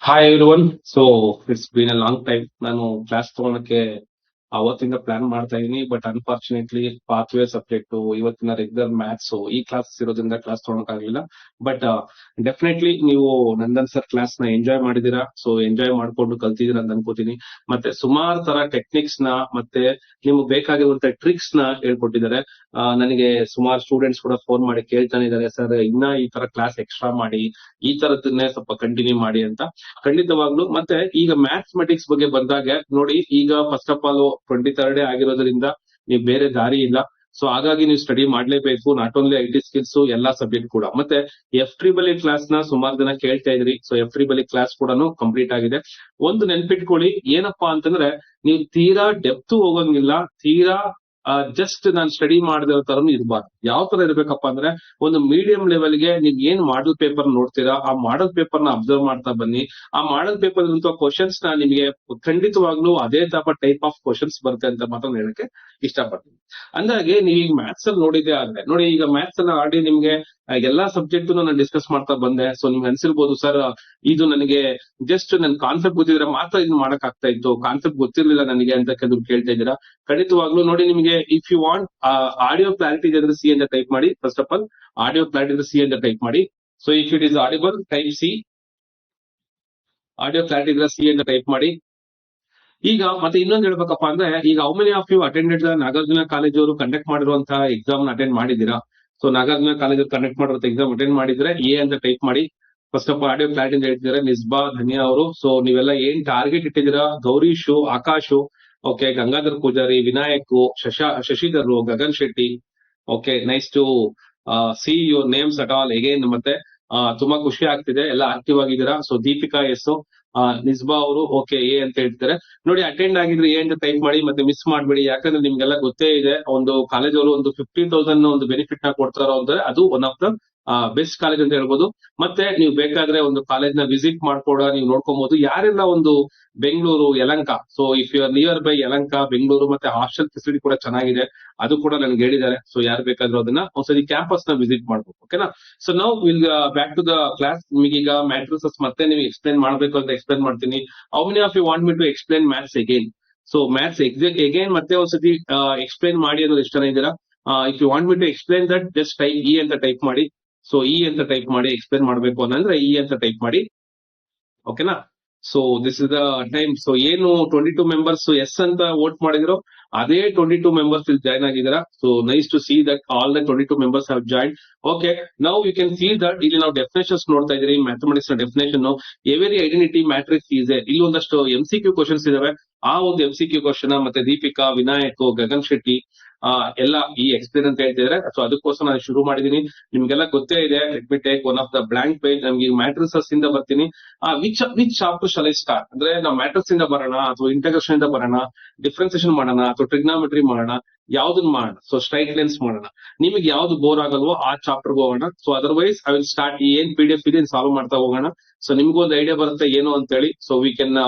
Hi everyone. So it's been a long time. ನಾನು class ತಗೊಳಕ್ಕೆ ಅವತ್ತಿಂದ ಪ್ಲಾನ್ ಮಾಡ್ತಾ ಇದೀನಿ, ಬಟ್ ಅನ್ಫಾರ್ಚುನೇಟ್ಲಿ ಪಾತ್ವೇ ಸಬ್ಜೆಕ್ಟ್ ಇವತ್ತಿನ ರೆಗ್ಯುಲರ್ ಮ್ಯಾಥ್ಸ್ ಈ ಕ್ಲಾಸ್ ಇರೋದ್ರಿಂದ ಕ್ಲಾಸ್ ತಗೊಳಕ್ಕಾಗಲಿಲ್ಲ. ಬಟ್ ಡೆಫಿನೆಟ್ಲಿ ನೀವು ನಂದನ್ ಸರ್ ಕ್ಲಾಸ್ ನ ಎಂಜಾಯ್ ಮಾಡಿದೀರಾ. ಸೊ ಎಂಜಾಯ್ ಮಾಡ್ಕೊಂಡು ಕಲ್ತಿದ್ದೀರಾ ಅಂತ ಅನ್ಕೋತೀನಿ. ಮತ್ತೆ ಸುಮಾರು ತರ ಟೆಕ್ನಿಕ್ಸ್ ನ ಮತ್ತೆ ನಿಮ್ಗೆ ಬೇಕಾಗಿರುವಂತ ಟ್ರಿಕ್ಸ್ ನ ಹೇಳ್ಕೊಟ್ಟಿದ್ದಾರೆ. ನನಗೆ ಸುಮಾರು ಸ್ಟೂಡೆಂಟ್ಸ್ ಕೂಡ ಫೋನ್ ಮಾಡಿ ಕೇಳ್ತಾನೆ ಇದ್ದಾರೆ, ಸರ್ ಇನ್ನ ಈ ತರ ಕ್ಲಾಸ್ ಎಕ್ಸ್ಟ್ರಾ ಮಾಡಿ, ಈ ತರದನ್ನೇ ಸ್ವಲ್ಪ ಕಂಟಿನ್ಯೂ ಮಾಡಿ ಅಂತ. ಖಂಡಿತವಾಗ್ಲು. ಮತ್ತೆ ಈಗ ಮ್ಯಾಥಮೆಟಿಕ್ಸ್ ಬಗ್ಗೆ ಬಂದಾಗ ನೋಡಿ, ಈಗ ಫಸ್ಟ್ ಆಫ್ ಆಲ್ 23rd ಆಗಿರೋದ್ರಿಂದ ನೀವು ಬೇರೆ ದಾರಿ ಇಲ್ಲ. ಸೊ ಹಾಗಾಗಿ ನೀವು ಸ್ಟಡಿ ಮಾಡ್ಲೇಬೇಕು, not only I T skills, ಎಲ್ಲಾ ಸಬ್ಜೆಕ್ಟ್ ಕೂಡ. ಮತ್ತೆ F3 ಕ್ಲಾಸ್ ನ ಸುಮಾರು ಜನ ಕೇಳ್ತಾ ಇದ್ರಿ. ಸೊ F3 ಕ್ಲಾಸ್ ಕೂಡ ಕಂಪ್ಲೀಟ್ ಆಗಿದೆ. ಒಂದು ನೆನ್ಪಿಟ್ಕೊಳ್ಳಿ, ಏನಪ್ಪಾ ಅಂತಂದ್ರೆ ನೀವು ತೀರಾ ಡೆಪ್ತ್ ಹೋಗಂಗಿಲ್ಲ, ತೀರಾ ಜಸ್ಟ್ ನಾನು ಸ್ಟಡಿ ಮಾಡದಿರೋ ತರನು ಇರಬಾರ್ದು. ಯಾವ ತರ ಇರ್ಬೇಕಪ್ಪ ಅಂದ್ರೆ, ಒಂದು ಮೀಡಿಯಂ ಲೆವೆಲ್ಗೆ ನೀವು ಏನ್ ಮಾಡಲ್ ಪೇಪರ್ ನೋಡ್ತೀರಾ, ಆ ಮಾಡಲ್ ಪೇಪರ್ ನ ಅಬ್ಸರ್ವ್ ಮಾಡ್ತಾ ಬನ್ನಿ. ಆ ಮಾಡಲ್ ಪೇಪರ್ ಇರುವಂತಹ ಕ್ವಶನ್ಸ್ ನ ನಿಮಗೆ ಖಂಡಿತವಾಗ್ಲೂ ಅದೇ ಟೈಪ್ ಆಫ್ ಕ್ವಶನ್ಸ್ ಬರುತ್ತೆ ಅಂತ ಮಾತ್ರ ಹೇಳಕ್ಕೆ ಇಷ್ಟಪಡ್ತೀನಿ. ಅಂದಾಗೆ ನೀವು ಈಗ ಮ್ಯಾಥ್ಸ್ ಅಲ್ಲಿ ನೋಡಿದ್ದೆ ಆದ್ರೆ ನೋಡಿ, ಈಗ ಮ್ಯಾಥ್ಸ್ ಅಲ್ಲಿ ಆಲ್ರೆಡಿ ನಿಮ್ಗೆ ಎಲ್ಲಾ ಸಬ್ಜೆಕ್ಟ್ ನಾನು ಡಿಸ್ಕಸ್ ಮಾಡ್ತಾ ಬಂದೆ. ಸೊ ನಿಮ್ಗೆ ಅನ್ಸಿರ್ಬೋದು, ಸರ್ ಇದು ನನಗೆ ಜಸ್ಟ್ ನನ್ ಕಾನ್ಸೆಪ್ಟ್ ಗೊತ್ತಿದ್ರೆ ಮಾತ್ರ ಇದನ್ನ ಮಾಡಕ್ ಆಗ್ತಾ ಇತ್ತು, ಕಾನ್ಸೆಪ್ಟ್ ಗೊತ್ತಿರ್ಲಿಲ್ಲ ನನಗೆ ಅಂತ ಕೇಳ್ತಾ ಇದ್ದೀರಾ. ಖಂಡಿತವಾಗ್ಲೂ ನೋಡಿ, ನಿಮಗೆ if you want audio clarity ಇದ್ರೆ ಸಿ ಅಂತ ಟೈಪ್ ಮಾಡಿ. First of all audio clarity ಇದ್ರೆ ಸಿ ಅಂತ ಟೈಪ್ ಮಾಡಿ. So if it is audible type C. Audio clarity ಇದ್ರೆ ಸಿ ಅಂತ ಟೈಪ್ ಮಾಡಿ. ಈಗ ಮತ್ತೆ ಇನ್ನೊಂದು ಹೇಳ್ಬೇಕಪ್ಪ ಅಂದ್ರೆ, ಈಗ how many of you attended Nagarjuna college ಅವರು ಕಂಡಕ್ಟ್ ಮಾಡಿರುವಂತಹ ಎಕ್ಸಾಮ್ ಅಟೆಂಡ್ ಮಾಡಿದ್ದೀರಾ? ಸೊ ನಾಗಾರ್ಜುನ ಕಾಲೇಜ್ ಕಂಡಕ್ಟ್ ಮಾಡಿರುವಂತ ಎಕ್ಸಾಮ್ ಅಟೆಂಡ್ ಮಾಡಿದ್ರೆ ಎ ಅಂತ ಟೈಪ್ ಮಾಡಿ. First of all audio clarity ಅಂತ ಹೇಳ್ತಿದ್ದಾರೆ ನಿಸ್ಬಾ ಧನ್ಯ ಅವರು. ಸೊ ನೀವೆಲ್ಲ ಏನ್ ಟಾರ್ಗೆಟ್ ಇಟ್ಟಿದ್ದೀರಾ, Gourish, Akash, okay, Gangadhar Poojari, Vinayak, Shashidhar, Gagan Shetty, okay, nice to see your names at all again. ಮತ್ತೆ ತುಂಬಾ ಖುಷಿ ಆಗ್ತಿದೆ, ಎಲ್ಲ ಆಕ್ಟಿವ್ ಆಗಿದ್ದೀರಾ. ಸೊ ದೀಪಿಕಾ ಎಸ್, ನಿಸ್ಬಾ ಅವರು ಓಕೆ ಎ ಅಂತ ಹೇಳ್ತಾರೆ. ನೋಡಿ, ಅಟೆಂಡ್ ಆಗಿದ್ರೆ ಎ ಅಂತ ಟೈಪ್ ಮಾಡಿ, ಮತ್ತೆ ಮಿಸ್ ಮಾಡ್ಬೇಡಿ. ಯಾಕಂದ್ರೆ ನಿಮ್ಗೆಲ್ಲ ಗೊತ್ತೇ ಇದೆ, ಒಂದು ಕಾಲೇಜ್ ಅವರು ಒಂದು 15,000 ಒಂದು ಬೆನಿಫಿಟ್ ನ ಕೊಡ್ತಾರೋ ಅಂದ್ರೆ ಅದು one of the best college ಅಂತ ಹೇಳ್ಬೋದು. ಮತ್ತೆ ನೀವು ಬೇಕಾದ್ರೆ ಒಂದು ಕಾಲೇಜ್ ನ ವಿಸಿಟ್ ಮಾಡ್ಕೊಡ ನೀವು ನೋಡ್ಕೊಬಹುದು. ಯಾರೆಲ್ಲ ಒಂದು Bengaluru, Yelahanka, so if you are nearby Yelahanka, Bengaluru, ಮತ್ತೆ ಹಾಸ್ಟೆಲ್ ಫೆಸಿಲಿಟಿ ಕೂಡ ಚೆನ್ನಾಗಿದೆ, ಅದು ಕೂಡ ನನ್ಗೆ ಹೇಳಿದ್ದಾರೆ. ಸೊ ಯಾರು ಬೇಕಾದ್ರೂ ಅದನ್ನ ಒಂದ್ಸತಿ ಕ್ಯಾಂಪಸ್ ನ ವಿಸಿಟ್ ಮಾಡ್ಬೇಕು. ಓಕೆನಾ? ಸೊ ನಾವು will back to the class. ನಿಮಗೆ ಈಗ ಮ್ಯಾಟ್ರಿಸಸ್ ಮತ್ತೆ ನೀವು ಎಕ್ಸ್ಪ್ಲೈನ್ ಮಾಡ್ಬೇಕು ಅಂತ ಎಕ್ಸ್ಪ್ಲೈನ್ ಮಾಡ್ತೀನಿ. How many of you want me to explain maths again? So maths again ಮತ್ತೆ ಒಂದ್ಸತಿ ಎಕ್ಸ್ಪ್ಲೈನ್ ಮಾಡಿ ಅನ್ನೋದು ಎಷ್ಟು ಜನ ಇದ್ದೀರಾ? If you want me to explain that, just type E ಅಂತ ಟೈಪ್ ಮಾಡಿ. ಸೊ ಇ ಅಂತ ಟೈಪ್ ಮಾಡಿ. ಎಕ್ಸ್ಪ್ಲೈನ್ ಮಾಡಬೇಕು ಅನ್ನಂದ್ರೆ ಇ ಅಂತ ಟೈಪ್ ಮಾಡಿ. ಓಕೆನಾ? So this is the time. So ಏನು 22 ಮೆಂಬರ್ಸ್ ಎಸ್ ಅಂತ ವೋಟ್ ಮಾಡಿದ್ರು, ಅದೇ 22 ಮೆಂಬರ್ಸ್ ಇಲ್ಲಿ ಜಾಯ್ನ್ ಆಗಿದ್ದೀರಾ. So nice to see that all the 22 members have join. Okay, now you can see that ಇಲ್ಲಿ ನಾವು ಡೆಫಿನೇಷನ್ಸ್ ನೋಡ್ತಾ ಇದ್ದೀರಿ. ಮ್ಯಾಥಮೆಟಿಕ್ಸ್ ನ definition, every identity matrix is ಇಲ್ಲಿ ಒಂದಷ್ಟು MCQ ಕ್ವಶನ್ಸ್ ಇದಾವೆ. ಆ ಒಂದು MCQ ಕ್ವಶನ್ ಮತ್ತೆ ದೀಪಿಕಾ, ವಿನಾಯಕ್, ಗಗನ್ ಶೆಟ್ಟಿ ಎಲ್ಲ ಈ ಎಕ್ಸ್ಪ್ಲೇನ್ ಅಂತ ಹೇಳ್ತಿದ್ರೆ. ಸೊ ಅದಕ್ಕೋಸ್ಕರ ನಾನು ಶುರು ಮಾಡಿದೀನಿ. ನಿಮ್ಗೆಲ್ಲ ಗೊತ್ತೇ ಇದೆ. Let me take one of the blank page. ನಮ್ಗೆ ಮ್ಯಾಟ್ರಿಸಸ್ ಇಂದ ಬರ್ತೀನಿ. Which chapter shall I start ಅಂದ್ರೆ, ನಾವು ಮ್ಯಾಟ್ರಿಕ್ಸ್ ಇಂದ ಬರೋಣ, ಅಥವಾ ಇಂಟಗ್ರೇಷನ್ ಇಂದ ಬರೋಣ, ಡಿಫ್ರೆನ್ಸಿಯೇಷನ್ ಮಾಡೋಣ, ಅಥವಾ ಟ್ರಿಗ್ನಾಮೆಟ್ರಿ ಮಾಡೋಣ, ಯಾವ್ದನ್ ಮಾಡೋಣ? ಸೊ ಸ್ಟ್ರೈಟ್ ಲೈನ್ಸ್ ಮಾಡೋಣ. ನಿಮಗೆ ಯಾವ್ದು ಬೋರ್ ಆಗಲ್ವೋ ಆ ಚಾಪ್ಟರ್ ಹೋಗೋಣ. So otherwise I will start. ಏನ್ PDF ಇದೆ ಸಾಲ್ವ್ ಮಾಡ್ತಾ ಹೋಗೋಣ. ಸೊ ನಿಮ್ಗೊಂದು ಐಡಿಯಾ ಬರುತ್ತೆ ಏನು ಅಂತ ಹೇಳಿ. So we can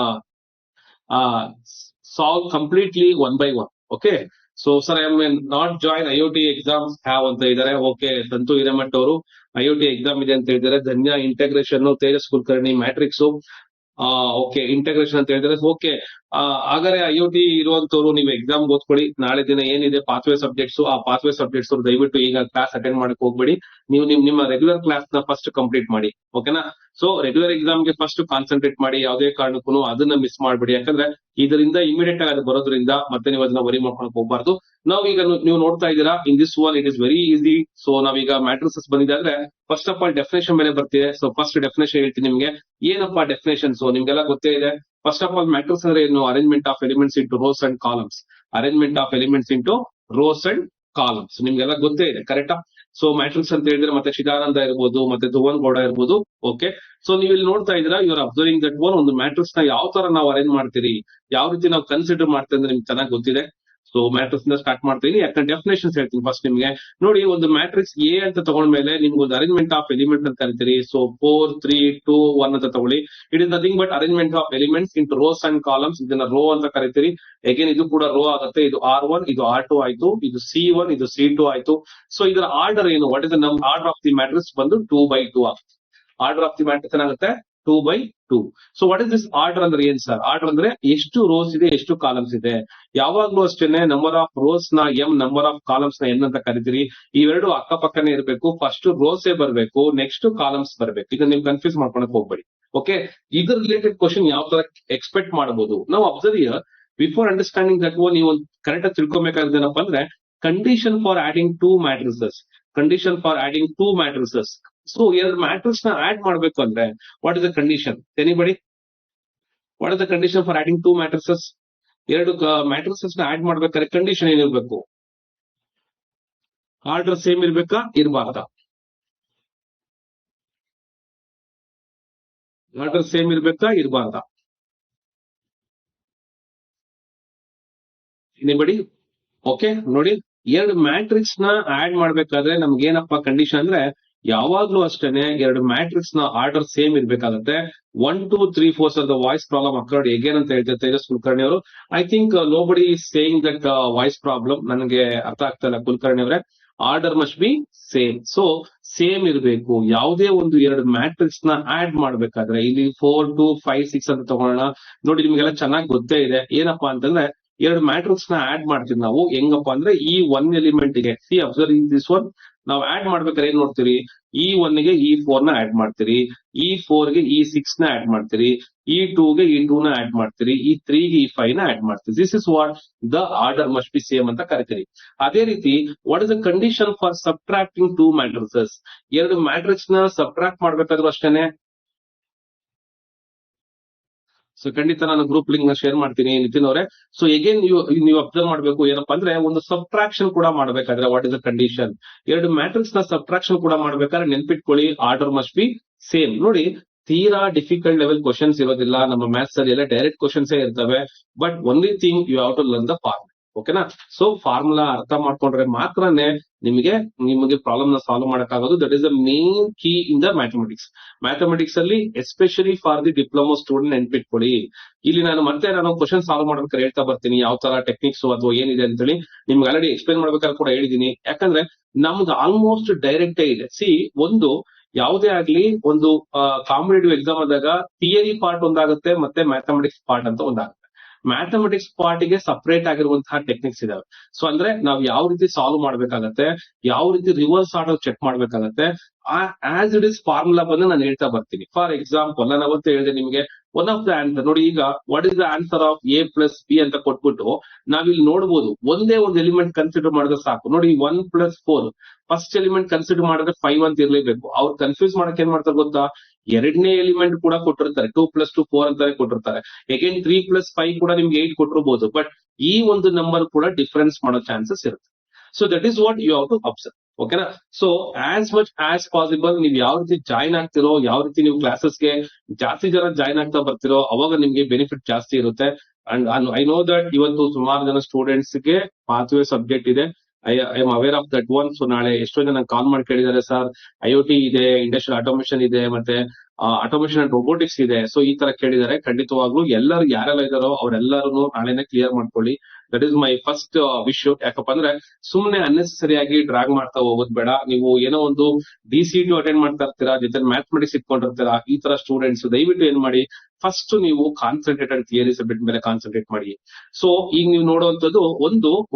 solve completely one by one. Okay, so sir I am not join IoT exams have ಅಂತ ಇದ್ದಾರೆ. ಓಕೆ, ಸಂತು ಹಿರೇಮಠ್ ಅವರು IoT ಎಕ್ಸಾಮ್ ಇದೆ ಅಂತ ಹೇಳಿದ್ದಾರೆ. Dhanya integration, Tejas Kulkarni matrix, okay integration ಅಂತ ಹೇಳಿದ್ರೆ. ಓಕೆ, ಹಾಗಾದ್ರೆ IoT ಇರುವಂತವ್ರು ನೀವು ಎಕ್ಸಾಮ್ ಓದ್ಕೊಳ್ಳಿ. ನಾಳೆ ದಿನ ಏನಿದೆ ಪಾತ್ವೇ ಸಬ್ಜೆಕ್ಟ್ಸ್, ಆ ಪಾತ್ವೇ ಸಬ್ಜೆಕ್ಟ್ಸ್ ದಯವಿಟ್ಟು ಈಗ ಕ್ಲಾಸ್ ಅಟೆಂಡ್ ಮಾಡಕ್ ಹೋಗ್ಬೇಡಿ. ನೀವು ನಿಮ್ಮ ರೆಗ್ಯುಲರ್ ಕ್ಲಾಸ್ ನ ಫಸ್ಟ್ ಕಂಪ್ಲೀಟ್ ಮಾಡಿ. ಓಕೆನಾ? ಸೊ ರೆಗ್ಯುಲರ್ ಎಕ್ಸಾಮ್ಗೆ ಫಸ್ಟ್ ಕಾನ್ಸಂಟ್ರೇಟ್ ಮಾಡಿ. ಯಾವುದೇ ಕಾರಣಕ್ಕೂ ಅದನ್ನ ಮಿಸ್ ಮಾಡ್ಬೇಡಿ. ಯಾಕಂದ್ರೆ ಇದರಿಂದ ಇಮಿಡಿಯೇಟ್ ಆಗಿ ಅದು ಬರೋದ್ರಿಂದ ಮತ್ತೆ ನೀವು ಅದನ್ನ ವರಿ ಮಾಡ್ಕೊಳಕ್ ಹೋಗ್ಬಾರ್ದು. ನಾವೀಗ ನೀವು ನೋಡ್ತಾ ಇದ್ದೀರಾ, in this one it is very easy. So ನಾವೀಗ ಮ್ಯಾಟ್ರಿಸಸ್ ಬಂದಿದೆ ಅಂದ್ರೆ ಫಸ್ಟ್ ಆಫ್ ಆಲ್ ಡೆಫಿನೇಷನ್ ಮೇಲೆ ಬರ್ತಿದೆ. ಸೊ ಫಸ್ಟ್ ಡೆಫಿನೇಷನ್ ಹೇಳ್ತೀನಿ ನಿಮ್ಗೆ. ಏನಪ್ಪಾ ಡೆಫಿನೇಷನ್? ಸೊ ನಿಮ್ಗೆಲ್ಲ ಗೊತ್ತೇ ಇದೆ. ಫಸ್ಟ್ ಆಫ್ ಆಲ್ ಮ್ಯಾಟ್ರಿಕ್ಸ್ ಅಂದ್ರೆ ಏನು? Arrangement of elements into rows and columns. Arrangement of elements into rows and columns ನಿಮ್ಗೆಲ್ಲ ಗೊತ್ತೇ ಇದೆ, ಕರೆಕ್ಟಾ? ಸೊ ಮ್ಯಾಟ್ರಿಕ್ಸ್ ಅಂತ ಹೇಳಿದ್ರೆ ಮತ್ತೆ ಚಿದಾನಂದ ಇರ್ಬೋದು, ಮತ್ತೆ ಧುವನ್ ಗೌಡ ಇರ್ಬೋದು. ಓಕೆ, ಸೊ ನೀವು ಇಲ್ಲಿ ನೋಡ್ತಾ ಇದ್ದೀರಾ, ಯು ಆರ್ ಅಬ್ಸರ್ವಿಂಗ್ ದಟ್ ಒಂದು ಮ್ಯಾಟ್ರಿಕ್ಸ್ ನ ಯಾವ ತರ ನಾವು ಅರೇಂಜ್ ಮಾಡ್ತೀರಿ, ಯಾವ ರೀತಿ ನಾವು ಕನ್ಸಿಡರ್ ಮಾಡ್ತೀವಿ ಅಂದ್ರೆ ನಿಮ್ಗೆ ಚೆನ್ನಾಗಿ ಗೊತ್ತಿದೆ. ಸೊ ಮ್ಯಾಟ್ರಿಕ್ಸ್ ಇಂದ ಸ್ಟಾರ್ಟ್ ಮಾಡ್ತೀನಿ. ಯಾಕಂದ್ರೆ ಡೆಫಿನೇಷನ್ಸ್ ಹೇಳ್ತೀನಿ ಫಸ್ಟ್ ನಿಮ್ಗೆ. ನೋಡಿ, ಒಂದು ಮ್ಯಾಟ್ರಿಕ್ಸ್ ಎ ಅಂತ ತಗೊಂಡ್ಮೇಲೆ ನಿಮ್ಗೆ ಒಂದು ಅರೇಂಜ್ಮೆಂಟ್ ಆಫ್ ಎಲಿಮೆಂಟ್ ಅಂತ ಕರಿತೀರಿ. ಸೊ 4, 3, 2, 1 ಅಂತ ತಗೊಳ್ಳಿ. It is nothing but arrangement of elements into rows and columns. ಇದನ್ನ ರೋ ಅಂತ ಕರಿತೀರಿ. ಅಗೇನ್ ಇದು ಕೂಡ ರೋ ಆಗುತ್ತೆ. ಇದು R1, ಇದು R2 ಆಯ್ತು, ಇದು C1, ಇದು C2 ಆಯ್ತು. ಸೊ ಇದರ ಆರ್ಡರ್ ಏನು? What is the order of the matrix ಬಂದು 2 by 2 ಆಗುತ್ತೆ. ಆರ್ಡರ್ ಆಫ್ ದಿ ಮ್ಯಾಟ್ರಿಕ್ಸ್ ಏನಾಗುತ್ತೆ? 2/2. So what is this order ಅಂದ್ರೆ ಏನ್ ಸರ್? ಆರ್ಡರ್ ಅಂದ್ರೆ ಎಷ್ಟು ರೋಸ್ ಇದೆ, ಎಷ್ಟು ಕಾಲಮ್ಸ್ ಇದೆ. ಯಾವಾಗ್ಲೂ ಅಷ್ಟೇನೆ ನಂಬರ್ ಆಫ್ ರೋಸ್ ನ ಎಂ, ನಂಬರ್ ಆಫ್ ಕಾಲಮ್ಸ್ ನ ಎನ್ ಅಂತ ಕರಿತೀರಿ. ಇವೆರಡು ಅಕ್ಕಪಕ್ಕನೇ ಇರಬೇಕು. ಫಸ್ಟ್ ರೋಸೇ ಬರಬೇಕು, ನೆಕ್ಸ್ಟ್ ಕಾಲಮ್ಸ್ ಬರಬೇಕು. ಇದನ್ನ ನೀವು ಕನ್ಫ್ಯೂಸ್ ಮಾಡ್ಕೊಳಕ್ ಹೋಗ್ಬೇಡಿ. ಓಕೆ, ಇದ್ರ ರಿಲೇಟೆಡ್ ಕ್ವಶನ್ ಯಾವ ತರ ಎಕ್ಸ್ಪೆಕ್ಟ್ ಮಾಡಬಹುದು ನಾವು observe here. Before understanding that one, ನೀವು ಕರೆಕ್ಟ್ ಆಗಿ ತಿಳ್ಕೊಬೇಕಾದೇನಪ್ಪ ಅಂದ್ರೆ condition for adding two matrices. Condition for adding two matrices. So ಎರಡು ಮ್ಯಾಟ್ರಿಕ್ಸ್ ನ ಆಡ್ ಮಾಡ್ಬೇಕು ಅಂದ್ರೆ what is the condition? Anybody? What is the condition for adding two matrices? ಎರಡು matrices ನ ಆಡ್ ಮಾಡ್ಬೇಕಾದ್ರೆ ಕಂಡೀಷನ್ ಏನಿರ್ಬೇಕು? ಆರ್ಡರ್ ಸೇಮ್ ಇರ್ಬೇಕಾ, ಇರಬಾರ್ದಾ? ಆರ್ಡರ್ ಸೇಮ್ ಇರ್ಬೇಕಾ, ಇರಬಾರ್ದಾ? ಎನಿಬಡಿ? ಓಕೆ, ನೋಡಿ, ಎರಡು ಮ್ಯಾಟ್ರಿಕ್ಸ್ ನ ಆಡ್ ಮಾಡ್ಬೇಕಾದ್ರೆ ನಮ್ಗೆ ಏನಪ್ಪಾ ಕಂಡೀಷನ್ ಅಂದ್ರೆ ಯಾವಾಗ್ಲೂ ಅಷ್ಟೇನೆ ಎರಡು ಮ್ಯಾಟ್ರಿಕ್ಸ್ ನ ಆರ್ಡರ್ ಸೇಮ್ ಇರ್ಬೇಕಾಗುತ್ತೆ. 1 2 3 4 sir the voice problem occurred again ಅಂತ ಹೇಳ್ತಾರೆ ತೇಜಸ್ ಕುಲಕರ್ಣಿ ಅವರು. I think nobody is saying that voice problem. ನನಗೆ ಅರ್ಥ ಆಗ್ತಾ ಇಲ್ಲ ಕುಲಕರ್ಣಿ ಅವರೇ. Order must be same. So same ಇರಬೇಕು. ಯಾವುದೇ ಒಂದು ಎರಡು ಮ್ಯಾಟ್ರಿಕ್ಸ್ ನ ಆಡ್ ಮಾಡ್ಬೇಕಾದ್ರೆ ಇಲ್ಲಿ 4 2 5 6 ಅಂತ ತಗೊಳ್ಳೋಣ. ನೋಡಿ, ನಿಮ್ಗೆಲ್ಲ ಚೆನ್ನಾಗಿ ಗೊತ್ತೇ ಇದೆ. ಏನಪ್ಪಾ ಅಂತಂದ್ರೆ ಎರಡು ಮ್ಯಾಟ್ರಿಕ್ಸ್ ನ ಆಡ್ ಮಾಡ್ತೀವಿ ನಾವು. ಹೆಂಗಪ್ಪ ಅಂದ್ರೆ ಈ ಒನ್ ಎಲಿಮೆಂಟ್ ಗೆ ಸಿ ಅಬ್ಸರ್ವ್ ದಿಸ್ ಒನ್. ನಾವು ಆಡ್ ಮಾಡ್ಬೇಕಾದ್ರೆ ಏನ್ ನೋಡ್ತೀರಿ? ಈ ಒನ್ ಗೆ ಈ 4 ನ ಆಡ್ ಮಾಡ್ತೀರಿ, ಈ 4 ಗೆ ಈ 6 ನ ಆಡ್ ಮಾಡ್ತೀರಿ, ಈ 2 ಗೆ ಈ 2 ನ ಆಡ್ ಮಾಡ್ತೀರಿ, ಈ 3 ಗೆ ಈ 5 ನ ಆಡ್ ಮಾಡ್ತೀರಿ. This is what the order must be same ಅಂತ ಕರಿತೀರಿ. ಅದೇ ರೀತಿ what is the condition for subtracting two matrices? ಎರಡು ಮ್ಯಾಟ್ರಿಕ್ಸ್ ನ ಸಬ್ಟ್ರಾಕ್ಟ್ ಮಾಡ್ಬೇಕಾದ್ರೂ ಅಷ್ಟೇನೆ. ಸೊ ಖಂಡಿತ ನಾನು ಗ್ರೂಪ್ ಲಿಂಕ್ ನ ಶೇರ್ ಮಾಡ್ತೀನಿ ನಿತಿನ್ ಅವರೇ. ಸೊ ಎಗೇನ್ ನೀವು ಅಬ್ಸರ್ವ್ ಮಾಡ್ಬೇಕು ಏನಪ್ಪಾ ಅಂದ್ರೆ ಒಂದು ಸಬ್ಟ್ರಾಕ್ಷನ್ ಕೂಡ ಮಾಡ್ಬೇಕಾದ್ರೆ ವಾಟ್ ಇಸ್ ದ ಕಂಡೀಷನ್? ಎರಡು ಮ್ಯಾಟ್ರಿಕ್ಸ್ ನ ಸಬ್ಟ್ರಾಕ್ಷನ್ ಕೂಡ ಮಾಡ್ಬೇಕಾದ್ರೆ ನೆನ್ಪಿಟ್ಕೊಳ್ಳಿ, ಆರ್ಡರ್ ಮಸ್ಟ್ ಬಿ ಸೇಮ್. ನೋಡಿ, ತೀರಾ ಡಿಫಿಕಲ್ಟ್ ಲೆವೆಲ್ ಕ್ವಶನ್ಸ್ ಇರೋದಿಲ್ಲ ನಮ್ಮ ಮ್ಯಾಥ್ಸ್ ಅಲ್ಲಿ. ಎಲ್ಲ ಡೈರೆಕ್ಟ್ ಕ್ವಶನ್ಸ್ ಇರ್ತವೆ. But only thing you have to learn the formula. ಓಕೆನಾ? ಸೊ ಫಾರ್ಮುಲಾ ಅರ್ಥ ಮಾಡ್ಕೊಂಡ್ರೆ ಮಾತ್ರನೇ ನಿಮಗೆ ಪ್ರಾಬ್ಲಮ್ ನ ಸಾಲ್ವ್ ಮಾಡಕ್ಕಾಗೋದು. That is the main key in the mathematics. Mathematics ಅಲ್ಲಿ especially for the diploma student ನೆನ್ಪಿಟ್ಕೊಳ್ಳಿ. ಇಲ್ಲಿ ನಾನು ಕ್ವಶನ್ ಸಾಲ್ವ್ ಮಾಡ್ಬೇಕಾದ್ರೆ ಹೇಳ್ತಾ ಬರ್ತೀನಿ ಯಾವ ತರ ಟೆಕ್ನಿಕ್ಸ್ ಅಥವಾ ಏನಿದೆ ಅಂತ ಹೇಳಿ. ನಿಮ್ಗೆ ಆಲ್ರೆಡಿ ಎಕ್ಸ್ಪ್ಲೈನ್ ಮಾಡ್ಬೇಕಾದ್ರೆ ಕೂಡ ಹೇಳಿದೀನಿ. ಯಾಕಂದ್ರೆ ನಮ್ದು ಆಲ್ಮೋಸ್ಟ್ ಡೈರೆಕ್ಟೇ ಇದೆ. ಸಿ, ಒಂದು ಯಾವುದೇ ಆಗ್ಲಿ ಒಂದು ಕಾಂಪಿಟೇಟಿವ್ ಎಕ್ಸಾಮ್ ಆದಾಗ ಥಿಯರಿ ಪಾರ್ಟ್ ಒಂದಾಗುತ್ತೆ, ಮತ್ತೆ ಮ್ಯಾಥಮೆಟಿಕ್ಸ್ ಪಾರ್ಟ್ ಅಂತ ಒಂದಾಗುತ್ತೆ. ಮ್ಯಾಥಮೆಟಿಕ್ಸ್ ಪಾರ್ಟ್ ಗೆ ಸಪರೇಟ್ ಆಗಿರುವಂತಹ ಟೆಕ್ನಿಕ್ಸ್ ಇದಾವೆ. ಸೊ ಅಂದ್ರೆ ನಾವು ಯಾವ ರೀತಿ ಸಾಲ್ವ್ ಮಾಡ್ಬೇಕಾಗತ್ತೆ, ಯಾವ ರೀತಿ ರಿವರ್ಸ್ ಆರ್ಡರ್ ಚೆಕ್ ಮಾಡ್ಬೇಕಾಗತ್ತೆ, ಆಸ್ ಇಟ್ ಇಸ್ ಫಾರ್ಮುಲಾ ಬಂದು ನಾನು ಹೇಳ್ತಾ ಬರ್ತೀನಿ. ಫಾರ್ ಎಕ್ಸಾಂಪಲ್, ನಾನು ಅವತ್ತೇ ಹೇಳಿದೆ ನಿಮಗೆ ಒನ್ ಆಫ್ ದ ಆನ್ಸರ್. ನೋಡಿ, ಈಗ what is the answer of A plus B ಅಂತ ಕೊಟ್ಬಿಟ್ಟು ನಾವಿಲ್ಲಿ ನೋಡ್ಬೋದು ಒಂದೇ ಒಂದು ಎಲಿಮೆಂಟ್ ಕನ್ಸಿಡರ್ ಮಾಡಿದ್ರೆ ಸಾಕು. ನೋಡಿ, 1 + 4 ಫಸ್ಟ್ ಎಲಿಮೆಂಟ್ ಕನ್ಸಿಡರ್ ಮಾಡಿದ್ರೆ 5 ಅಂತ ಇರ್ಲೇಬೇಕು. ಅವ್ರು ಕನ್ಫ್ಯೂಸ್ ಮಾಡಕ್ ಏನ್ ಮಾಡ್ತಾರೆ ಗೊತ್ತಾ? ಎರಡನೇ ಎಲಿಮೆಂಟ್ ಕೂಡ ಕೊಟ್ಟಿರ್ತಾರೆ, 2 + 2 4 ಅಂತಾನೆ ಕೊಟ್ಟಿರ್ತಾರೆ. ಅಗೇನ್ 3 + 5 ಕೂಡ ನಿಮ್ಗೆ 8 ಕೊಟ್ಟಿರಬಹುದು. ಬಟ್ ಈ ಒಂದು ನಂಬರ್ ಕೂಡ ಡಿಫರೆನ್ಸ್ ಮಾಡೋ ಚಾನ್ಸಸ್ ಇರುತ್ತೆ. So that is what you have to observe. ಓಕೆನಾ? So as much as possible ನೀವು ಯಾವ ರೀತಿ ಜಾಯ್ನ್ ಆಗ್ತಿರೋ, ಯಾವ ರೀತಿ ನೀವು ಕ್ಲಾಸಸ್ಗೆ ಜಾಸ್ತಿ ಜನ ಜಾಯ್ನ್ ಆಗ್ತಾ ಬರ್ತಿರೋ, ಅವಾಗ ನಿಮ್ಗೆ ಬೆನಿಫಿಟ್ ಜಾಸ್ತಿ ಇರುತ್ತೆ. ಅಂಡ್ ಐ ನೋ ದಟ್ ಇವತ್ತು ಸುಮಾರು ಜನ ಸ್ಟೂಡೆಂಟ್ಸ್ ಗೆ ಪಾತ್ವೇ ಸಬ್ಜೆಕ್ಟ್ ಇದೆ. I am aware of that one. So ನಾಳೆ ಎಷ್ಟೋ ಜನ ಕಾಲ್ ಮಾಡಿ ಕೇಳಿದ್ದಾರೆ, ಸರ್ IoT ಇದೆ, ಇಂಡಸ್ಟ್ರಿಯಲ್ ಆಟೋಮೇಶನ್ ಇದೆ, ಮತ್ತೆ ಆಟೋಮೇಶನ್ ಅಂಡ್ ರೋಬೋಟಿಕ್ಸ್ ಇದೆ. ಸೊ ಈ ತರ ಕೇಳಿದ್ದಾರೆ. ಖಂಡಿತವಾಗ್ಲೂ ಎಲ್ಲರೂ ಯಾರೆಲ್ಲ ಇದಾರೋ ಅವರೆಲ್ಲರೂ ನಾಳೆನೆ ಕ್ಲಿಯರ್ ಮಾಡ್ಕೊಳ್ಳಿ. That is my first wish. ಯಾಕಪ್ಪ ಅಂದ್ರೆ ಸುಮ್ನೆ ಅನ್ನೆಸೆಸರಿ ಆಗಿ ಡ್ರಾಗ್ ಮಾಡ್ತಾ ಹೋಗೋದ್ ಬೇಡ. ನೀವು ಏನೋ ಒಂದು DCT ಅಟೆಂಡ್ ಮಾಡ್ತಾ ಇರ್ತೀರಾ, ಜೊತೆ ಮ್ಯಾಥಮೆಟಿಕ್ಸ್ ಇಟ್ಕೊಂಡಿರ್ತೀರಾ. ಈ ತರ ಸ್ಟೂಡೆಂಟ್ಸ್ ದಯವಿಟ್ಟು ಏನ್ ಮಾಡಿ, ಫಸ್ಟ್ ನೀವು ಕಾನ್ಸಂಟ್ರೇಟೆಡ್ ಥಿಯರಿ ಸಬ್ಜೆಕ್ಟ್ ಮೇಲೆ ಕಾನ್ಸಂಟ್ರೇಟ್ ಮಾಡಿ. ಸೊ ಈಗ ನೀವು ನೋಡುವಂತದ್ದು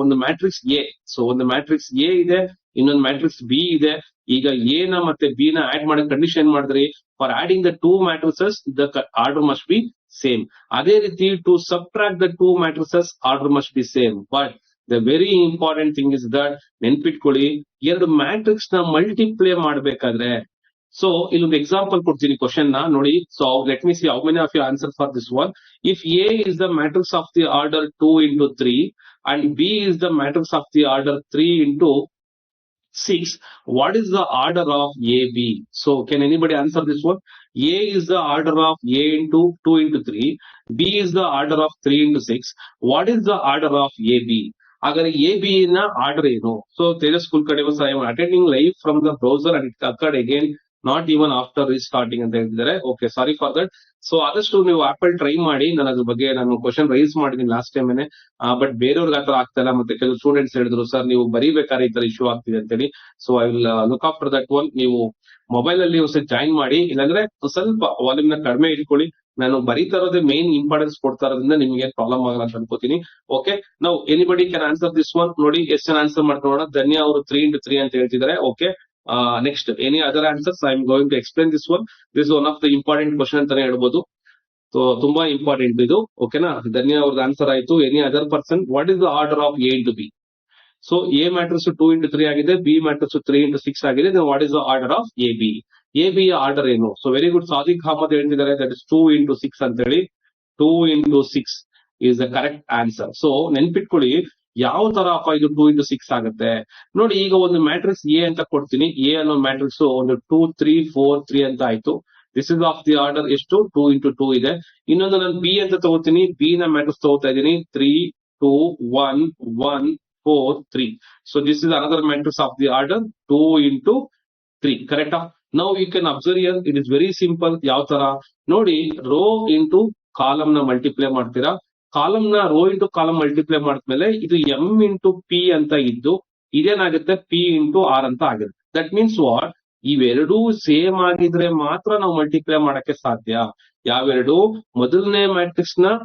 ಒಂದು ಮ್ಯಾಟ್ರಿಕ್ಸ್ ಎ. ಸೊ ಒಂದು ಮ್ಯಾಟ್ರಿಕ್ಸ್ ಎ ಇದೆ, ಇನ್ನೊಂದು ಮ್ಯಾಟ್ರಿಕ್ಸ್ ಬಿ ಇದೆ. ಈಗ ಎ ನ ಮತ್ತೆ ಬಿ ನ ಆಡ್ ಮಾಡೋ ಕಂಡೀಷನ್ ಮಾಡಿದ್ರಿ. For adding the two matrices the order must be same. ಅದೇ ರೀತಿ to subtract the two matrices order must be same. But the very important thing is that, ನೆನ್ಪಿಟ್ಕೊಳ್ಳಿ, ಎರಡು ಮ್ಯಾಟ್ರಿಕ್ಸ್ ನ ಮಲ್ಟಿಪ್ಲೈ ಮಾಡ್ಬೇಕಾದ್ರೆ. So ಇಲ್ಲೊಂದು example ಕೊಡ್ತೀನಿ question ನ ನೋಡಿ. So let me see how many of you answer for this one. If A is the matrix of the order 2 × 3 and B is the matrix of the order 3 × 6, what is the order of AB? So can anybody answer this one? A is the order of A into 2 × 3, B is the order of 3 × 6. What is the order of AB? ಹಾಗಾದ್ರೆ AB ನ order ಏನು? So Tejas Kulkarni, I am attending live from the browser and it occurred again not even after restarting ಅಂತ ಹೇಳ್ತಿದ್ದಾರೆ. Okay, sorry for that. So ಆದಷ್ಟು ನೀವು ಆಪಲ್ try ಮಾಡಿ. ನಾನು ಅದ್ರ ಬಗ್ಗೆ ನಾನು ಕ್ವಶನ್ ರೈಸ್ ಮಾಡಿದೀನಿ ಲಾಸ್ಟ್ ಟೈಮ್ನೆ, ಬಟ್ ಬೇರೆಯವ್ರಿಗೆ ಆತರ ಆಗ್ತಾ ಇಲ್ಲ. ಮತ್ತೆ ಕೆಲವು ಸ್ಟೂಡೆಂಟ್ಸ್ ಹೇಳಿದ್ರು, ಸರ್ ನೀವು ಬರೀಬೇಕಾದ್ರೆ ಈ ತರ ಇಶ್ಯೂ ಆಗ್ತಿದೆ ಅಂತ ಹೇಳಿ. So I will look after that one. ನೀವು ಮೊಬೈಲ್ ಅಲ್ಲಿ ಒಂದ್ಸತಿ ಜಾಯಿನ್ ಮಾಡಿ, ಇಲ್ಲಾಂದ್ರೆ ಸ್ವಲ್ಪ ವಾಲ್ಯೂಮ್ ನ ಕಡಿಮೆ ಇಟ್ಕೊಳ್ಳಿ. ನಾನು ಬರೀತಾ ಇರೋದೇ ಮೇನ್ ಇಂಪಾರ್ಟೆನ್ಸ್ ಕೊಡ್ತಾ ಇರೋದ್ರಿಂದ ನಿಮ್ಗೆ ಪ್ರಾಬ್ಲಮ್ ಆಗಲ್ಲ ಅಂತ ಅನ್ಕೋತೀನಿ. ಓಕೆ, ನಾವು anybody can answer this one. ನೋಡಿ ಎಷ್ಟು ಜನ ಆನ್ಸರ್ ಮಾಡ್ಕೊಳ್ಳೋಣ. ಧನ್ಯ ಅವರು 3x3 ಅಂತ ಹೇಳ್ತಿದ್ದಾರೆ. Okay, next any other answers? I am going to explain this one. This one of the important question ಅಂತಾನೆ ಹೇಳ್ಬೋದು. ಸೊ ತುಂಬಾ ಇಂಪಾರ್ಟೆಂಟ್ ಇದು. ಓಕೆನಾ, ಧನ್ಯ ಅವ್ರದ್ದು ಆನ್ಸರ್ ಆಯ್ತು. Any other person, what is the order of A into B? So A matrix 2x3 ಆಗಿದೆ, B matrix 3x6 ಆಗಿದೆ. What is the order of A B? A B order ಏನು? So very good, Sadiq Ahmed ಹೇಳ್ತಿದ್ದಾರೆ that is 2x6 ಅಂತ ಹೇಳಿ. 2x6 is the correct answer. So ನೆನ್ಪಿಟ್ಕೊಳ್ಳಿ, ಯಾವ ತರ ಅಪ್ಪ ಇದು 2x6 ಆಗುತ್ತೆ ನೋಡಿ. ಈಗ ಒಂದು ಮ್ಯಾಟ್ರಿಕ್ಸ್ ಎ ಅಂತ ಕೊಡ್ತೀನಿ. ಎ ಅನ್ನೋ ಮ್ಯಾಟ್ರಿಕ್ಸ್ ಒಂದು 2 3 4 3 ಅಂತ ಆಯ್ತು. This is of the order ಎಷ್ಟು? 2x2 ಇದೆ. ಇನ್ನೊಂದು ನಾನು ಬಿ ಅಂತ ತಗೋತೀನಿ. ಬಿ ನ ಮ್ಯಾಟ್ರಿಕ್ಸ್ ತಗೋತಾ ಇದ್ದೀನಿ. 3 2 1 1 4 3. So this is another matrix of the order 2x3. ಕರೆಕ್ಟಾ? ನಾವು you can observe here, it is very simple. ಯಾವ ತರ ನೋಡಿ, ರೋ ಇಂಟು ಕಾಲಮ್ ನ ಮಲ್ಟಿಪ್ಲೈ ಮಾಡ್ತೀರಾ. ಕಾಲಮ್ ನ ರೋ ಇಂಟು ಕಾಲಮ್ ಮಲ್ಟಿಪ್ಲೈ ಮಾಡಿದ್ಮೇಲೆ ಇದು ಎಂ ಇಂಟು ಪಿ ಅಂತ ಇದ್ದು ಇದೇನಾಗುತ್ತೆ? ಪಿ ಇಂಟು ಆರ್ ಅಂತ ಆಗುತ್ತೆ. That means what? ಇವೆರಡೂ ಸೇಮ್ ಆಗಿದ್ರೆ ಮಾತ್ರ ನಾವು ಮಲ್ಟಿಪ್ಲೈ ಮಾಡಕ್ಕೆ ಸಾಧ್ಯ. ಯಾವೆರಡು? ಮೊದಲನೇ ಮ್ಯಾಟ್ರಿಕ್ಸ್ ನ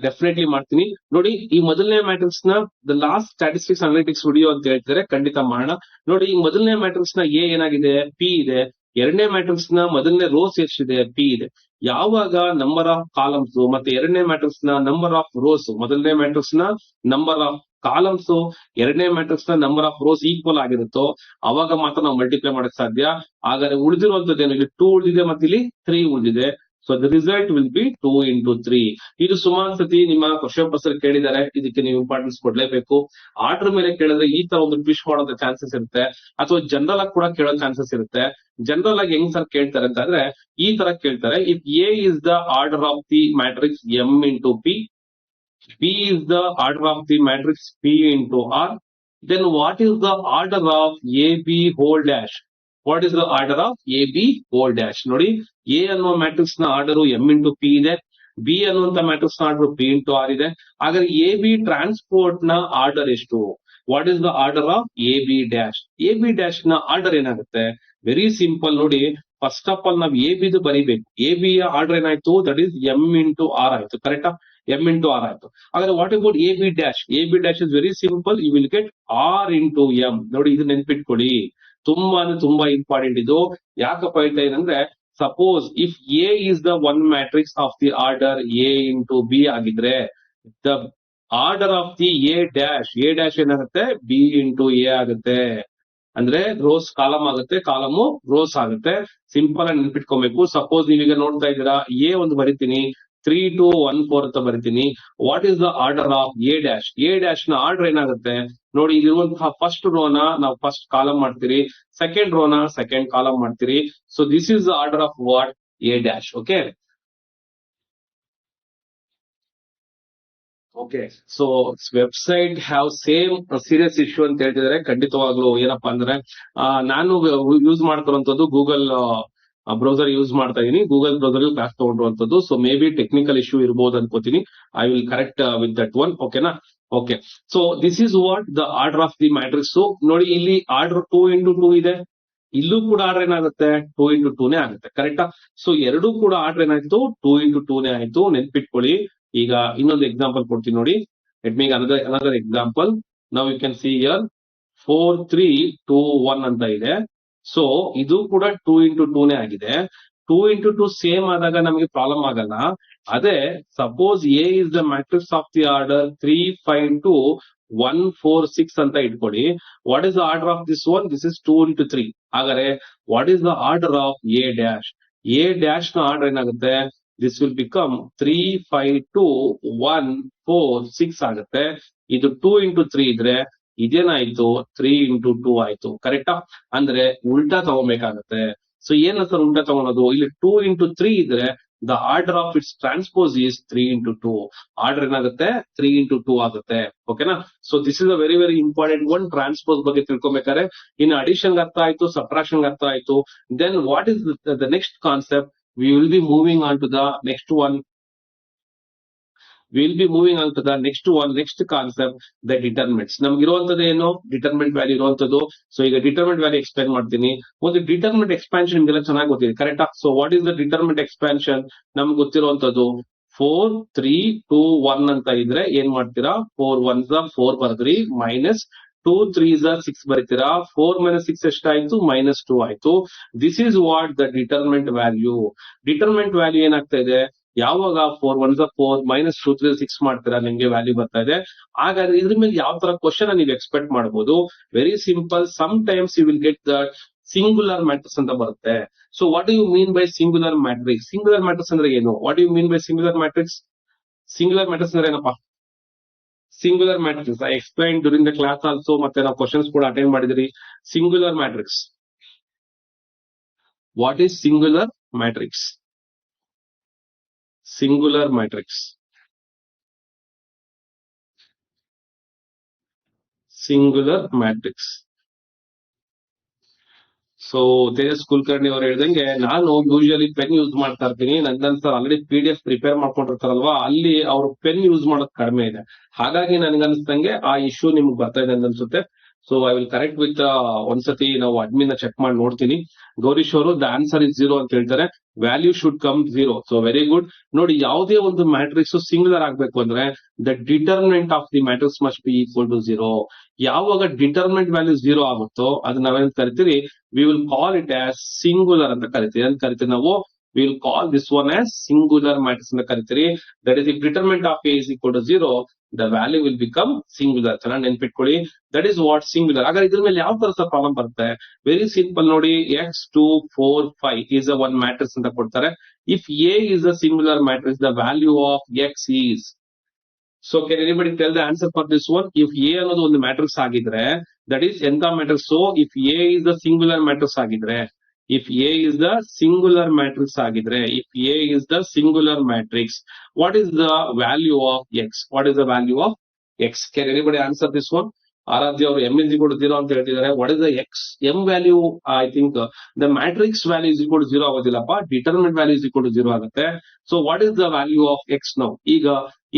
ಡೆಫಿನೆಟ್ಲಿ ಮಾಡ್ತೀನಿ. ನೋಡಿ, ಈ ಮೊದಲನೇ ಮ್ಯಾಟ್ರಿಕ್ಸ್ ನ the last statistics analytics video ಅಂತ ಹೇಳ್ತಾರೆ, ಖಂಡಿತ ಮಾಡೋಣ. ನೋಡಿ, ಈ ಮೊದಲನೇ ಮ್ಯಾಟ್ರಿಕ್ಸ್ ನ ಎ ಏನಾಗಿದೆ? ಪಿ ಇದೆ. ಎರಡನೇ ಮ್ಯಾಟ್ರಿಕ್ಸ್ ನ ಮೊದಲನೇ ರೋಸ್ ಎಷ್ಟಿದೆ? ಪಿ ಇದೆ. ಯಾವಾಗ ನಂಬರ್ ಆಫ್ ಕಾಲಮ್ಸ್ ಮತ್ತೆ ಎರಡನೇ ಮ್ಯಾಟ್ರಿಕ್ಸ್ ನ ನಂಬರ್ ಆಫ್ ರೋಸ್, ಮೊದಲನೇ ಮ್ಯಾಟ್ರಿಕ್ಸ್ ನ ನಂಬರ್ ಆಫ್ ಕಾಲಮ್ಸ್ ಎರಡನೇ ಮ್ಯಾಟ್ರಿಕ್ಸ್ ನ ನಂಬರ್ ಆಫ್ ರೋಸ್ ಈಕ್ವಲ್ ಆಗಿರುತ್ತೋ ಅವಾಗ ಮಾತ್ರ ನಾವು ಮಲ್ಟಿಪ್ಲೈ ಮಾಡಕ್ ಸಾಧ್ಯ. ಹಾಗಾದ್ರೆ ಉಳಿದಿರುವಂತದ್ದೇನು? ಇಲ್ಲಿ 2 ಉಳಿದಿದೆ ಮತ್ತೆ ಇಲ್ಲಿ 3 ಉಳಿದಿದೆ. So the result will be 2x3. ಇದು ಸುಮಾರು ಸತಿ ನಿಮ್ಮ ಕ್ವಶನ್ ಪೇಪರ್ ಕೇಳಿದ್ದಾರೆ, ಇದಕ್ಕೆ ನೀವು ಇಂಪಾರ್ಟೆನ್ಸ್ ಕೊಡ್ಲೇಬೇಕು. ಆರ್ಡರ್ ಮೇಲೆ ಕೇಳಿದ್ರೆ ಈ ತರ ಒಂದು ಟ್ವಿಸ್ಟ್ ಮಾಡೋ ಚಾನ್ಸಸ್ ಇರುತ್ತೆ, ಅಥವಾ ಜನರಲ್ ಆಗಿ ಕೂಡ ಕೇಳೋ ಚಾನ್ಸಸ್ ಇರುತ್ತೆ. ಜನರಲ್ ಆಗಿ ಹೆಂಗ್ ಸರ್ ಕೇಳ್ತಾರೆ ಅಂತಂದ್ರೆ ಈ ತರ ಕೇಳ್ತಾರೆ. If A is the order of the matrix M into P, P is the order of the matrix P into R, then what is the order of AB whole dash? What is the order of AB whole dash? ನೋಡಿ, A ಅನ್ನುವ matrix ನ order M into P ಇದೆ. B ಅನ್ನುವಂತ matrix ನ order P into R ಇದೆ. ಹಾಗಾದ್ರೆ A B transport ನ order ಎಷ್ಟು? What is the order of A B dash? A B dash ನ ಆರ್ಡರ್ ಏನಾಗುತ್ತೆ? Very simple. ನೋಡಿ, ಫಸ್ಟ್ ಆಫ್ ಆಲ್ ನಾವು ಎ ಬಿದು ಬರೀಬೇಕು. ಎ ಬಿ ಯ ಆರ್ಡರ್ ಏನಾಯ್ತು? That is M into R ಆಯ್ತು. ಕರೆಕ್ಟಾ? ಎಂ ಇಂಟು ಆರ್ ಆಯ್ತು. ಹಾಗಾದ್ರೆ what about A B dash? A B dash is very simple. You will get R into M. ನೋಡಿ, ಇದು ನೆನ್ಪಿಟ್ಕೊಳ್ಳಿ, ತುಂಬಾ ಅಂದ್ರೆ ತುಂಬಾ ಇಂಪಾರ್ಟೆಂಟ್ ಇದು. ಯಾಕಪ್ಪ ಹೇಳ್ತಾ ಇದಂದ್ರೆ, suppose if A is the one matrix of the order A into B ಆಗಿದ್ರೆ, the order of the A dash ಏನಾಗುತ್ತೆ? ಬಿ ಇಂಟು ಎ ಆಗುತ್ತೆ. ಅಂದ್ರೆ ರೋಸ್ ಕಾಲಮ್ ಆಗುತ್ತೆ, ಕಾಲಮು ರೋಸ್ ಆಗುತ್ತೆ. ಸಿಂಪಲ್ ಆಗಿ ನೆನ್ಪಿಟ್ಕೊಬೇಕು. ಸಪೋಸ್ ನೀವೀಗ ನೋಡ್ತಾ ಇದ್ದೀರಾ, ಎ ಒಂದು ಬರಿತೀನಿ, 3 2 1 4 ಅಂತ ಬರಿತೀನಿ. What is the order of A dash? A dash ನ ಆರ್ಡರ್ ಏನಾಗುತ್ತೆ? ನೋಡಿ, ಇಲ್ಲಿರುವಂತಹ ಫಸ್ಟ್ ರೋನ ನಾವು ಫಸ್ಟ್ ಕಾಲಮ್ ಮಾಡ್ತೀರಿ, ಸೆಕೆಂಡ್ ರೋನ ಸೆಕೆಂಡ್ ಕಾಲಮ್ ಮಾಡ್ತೀರಿ. So this is the order of what? A dash. Okay okay. So website have same serious issue ಅಂತ ಹೇಳ್ತಿದ್ದಾರೆ. ಖಂಡಿತವಾಗ್ಲು ಏನಪ್ಪಾ ಅಂದ್ರೆ, ನಾನು ಯೂಸ್ ಮಾಡ್ತಿರುವಂತದ್ದು ಗೂಗಲ್ ಬ್ರೌಸರ್ ಯೂಸ್ ಮಾಡ್ತಾ ಇದೀನಿ. ಗೂಗಲ್ ಬ್ರೌಸರ್ ಕ್ಲಾಸ್ ತಗೊಂಡಿರುವಂತದ್ದು. So may be technical issue ಇರಬಹುದು ಅನ್ಕೋತೀನಿ. I will correct with that one. ಓಕೆನಾ? Okay. So this is what the order of the matrix. ನೋಡಿ, ಇಲ್ಲಿ ಆರ್ಡರ್ 2 ಇಂಟು 2 ಇದೆ. ಇಲ್ಲೂ ಕೂಡ ಆರ್ಡರ್ ಏನಾಗುತ್ತೆ? 2 ಇಂಟು 2 ನೇ ಆಗುತ್ತೆ. ಕರೆಕ್ಟಾ? ಸೊ ಎರಡೂ ಕೂಡ ಆರ್ಡರ್ ಏನಾಯ್ತು? 2 ಇಂಟು 2 ನೇ ಆಯ್ತು. ನೆನ್ಪಿಟ್ಕೊಳ್ಳಿ. ಈಗ ಇನ್ನೊಂದು ಎಕ್ಸಾಂಪಲ್ ಕೊಡ್ತೀನಿ ನೋಡಿ. Let me another example. ನಾವು ಯು ಕ್ಯಾನ್ ಸಿ ಹಿಯರ್ 4 3 2 1 ಅಂತ ಇದೆ. ಸೊ ಇದು ಕೂಡ 2 ಇಂಟು 2 ನೇ ಆಗಿದೆ. 2 ಇಂಟು 2 ಸೇಮ್ ಆದಾಗ ನಮಗೆ ಪ್ರಾಬ್ಲಮ್ ಆಗಲ್ಲ. ಅದೇ suppose A is the matrix of the order 3 5 2 1 4 6 ಅಂತ ಇಟ್ಕೊಳ್ಳಿ. What is the order of this one? This is 2 into 3. ಹಾಗಾದ್ರೆ what is the order of A dash? A dash ನ ಆರ್ಡರ್ ಏನಾಗುತ್ತೆ? This will become 3 5 2 1 4 6 ಆಗುತ್ತೆ. ಇದು 2 into 3 ಇದ್ರೆ ಇದೇನಾಯ್ತು? 3 into 2 ಆಯ್ತು. ಕರೆಕ್ಟಾ? ಅಂದ್ರೆ ಉಲ್ಟಾ ತಗೋಬೇಕಾಗತ್ತೆ. ಸೊ ಏನ ಸರ್ ಉಲ್ಟಾ ತಗೊಳೋದು? ಇಲ್ಲಿ 2 ಇಂಟು 3 ಇದ್ರೆ the order of its transpose is 3 into 2. Order ಏನಾಗುತ್ತೆ 3 into 2 ಆಗುತ್ತೆ. ಓಕೆನಾ? So this is a very very important one. Transpose ಬಗ್ಗೆ ತಿಳ್ಕೊಬೇಕಾದ್ರೆ ಇನ್ನು ಅಡಿಷನ್ ಅರ್ಥ ಆಯ್ತು, ಸಬ್ಟ್ರಾಕ್ಷನ್ ಅರ್ಥ ಆಯ್ತು. Then what is the next concept? We will be moving on to the next one. Next concept, the determinants. ನಮ್ಗಿರುವಂತದ್ದು ಏನು? ಡಿಟರ್ಮಿನೆಂಟ್ ವ್ಯಾಲ್ಯೂ ಇರುವಂತದ್ದು. So ಈಗ ಡಿಟರ್ಮಿನೆಂಟ್ ವ್ಯಾಲ್ಯೂ ಎಕ್ಸ್ಪ್ಲೈನ್ ಮಾಡ್ತೀನಿ. ಒಂದು ಡಿಟರ್ಮಿನೆಂಟ್ ಎಕ್ಸ್ಪಾನ್ಷನ್ ನಿಮ್ಗೆಲ್ಲ ಚೆನ್ನಾಗಿ ಗೊತ್ತಿದೆ, ಕರೆಕ್ಟಾ? So what is the determinant expansion? ನಮ್ಗೆ ಗೊತ್ತಿರುವಂತದ್ದು 4 3 2 1 ಅಂತ ಇದ್ರೆ ಏನ್ ಮಾಡ್ತೀರಾ? 4 1s 4 ಬರ್ದ್ರಿ, ಮೈನಸ್ 2 3s 6 ಬರೀತೀರಾ. 4 minus 6 ಎಷ್ಟಾಯ್ತು? -2 ಆಯ್ತು. This is what the determinant value. Determinant value ಏನಾಗ್ತಾ ಇದೆ? ಯಾವಾಗ 4 1s 4 -2 3 6 ಮಾಡ್ತೀರಾ, ನಿಮ್ಗೆ ವ್ಯಾಲ್ಯೂ ಬರ್ತಾ ಇದೆ. ಹಾಗಾದ್ರೆ ಇದ್ರ ಮೇಲೆ ಯಾವ ತರ ಕ್ವಶನ್ ನೀವು ಎಕ್ಸ್ಪೆಕ್ಟ್ ಮಾಡಬಹುದು? Very simple. Sometimes you will get the singular matrix ಅಂತ ಬರುತ್ತೆ. So what do you mean by singular matrix? Singular matrix ಅಂದ್ರೆ ಏನು? What do you mean by singular matrix? Singular matrix ಅಂದ್ರೆ ಏನಪ್ಪಾ? Singular matrix I explain during the class also, ಮತ್ತೆ ನಾವು questions ಕೂಡ attend ಮಾಡಿದಿರಿ. Singular matrix, what is singular matrix? Singular matrix, singular matrix. So Tejas Kulkarni ಅವರು ಹೇಳ್ದಂಗೆ ನಾನು ಯೂಶಲಿ ಪೆನ್ ಯೂಸ್ ಮಾಡ್ತಾ ಇರ್ತೀನಿ. ನಂತರ ಆಲ್ರೆಡಿ PDF ಪ್ರಿಪೇರ್ ಮಾಡ್ಕೊಂಡಿರ್ತಾರಲ್ವಾ, ಅಲ್ಲಿ ಅವರು ಪೆನ್ ಯೂಸ್ ಮಾಡೋದು ಕಡಿಮೆ ಇದೆ. ಹಾಗಾಗಿ ನನಗನ್ನಿಸ್ದಂಗೆ ಆ ಇಶ್ಯೂ ನಿಮ್ಗೆ ಬರ್ತಾ ಇದೆ ಅಂತ ಅನ್ಸುತ್ತೆ. So I will correct with ಒಂದ್ಸತಿ ನಾವು ಅಡ್ಮಿನ್ ಚೆಕ್ ಮಾಡಿ ನೋಡ್ತೀನಿ. ಗೌರೀಶ್ ಅವರು ದ ಆನ್ಸರ್ ಇಸ್ 0 ಅಂತ ಹೇಳ್ತಾರೆ. Value should come 0. So very good. ನೋಡಿ, ಯಾವುದೇ ಒಂದು ಮ್ಯಾಟ್ರಿಕ್ಸ್ ಸಿಂಗುಲರ್ ಆಗ್ಬೇಕು ಅಂದ್ರೆ the determinant of the matrix must be equal to 0. ಯಾವಾಗ ಡಿಟರ್ಮಿನೆಂಟ್ ವ್ಯಾಲ್ಯೂ 0 ಆಗುತ್ತೋ ಅದನ್ನ ನಾವೇನ್ ಕರಿತೀರಿ? We will call it as singular ಅಂತ ಕರಿತೀವಿ. ಏನ್ ಕರಿತೀವಿ ನಾವು? We will call this one as singular matrix ಅಂತ ಕರಿತೀರಿ. That is if determinant of A is equal to 0, the value will become singular. ಚೆನ್ನಾಗಿ ನೆನ್ಪಿಟ್ಕೊಳ್ಳಿ. That is what singular. ಹಾಗಾದ್ರೆ ಇದ್ರ ಮೇಲೆ ಯಾವ ತರ ಪ್ರಾಬ್ಲಮ್ ಬರುತ್ತೆ? ವೆರಿ ಸಿಂಪಲ್ ನೋಡಿ. x 2 4 5 is a one matrix ಅಂತ ಕೊಡ್ತಾರೆ. If A is a singular matrix, the value of x is. So can anybody tell the answer for this one? If A ಅನ್ನೋದು ಒಂದು ಮ್ಯಾಟ್ರಿಕ್ಸ್ ಆಗಿದ್ರೆ that is ಎಂತ matrix? So if A is the singular matrix ಆಗಿದ್ರೆ, if A is the singular matrix ಆಗಿದ್ರೆ, if A is the singular matrix, what is the value of x? What is the value of x? Can anybody answer this one? Aaradhya ಅವರು m is equal to 0 ಅಂತ ಹೇಳ್ತಿದ್ದಾರೆ. What is the x? m value I think the matrix value is equal to 0 ಆಗೋದಿಲ್ಲಪ್ಪ, determinant value is equal to 0 ಆಗುತ್ತೆ. So what is the value of x now? ಈಗ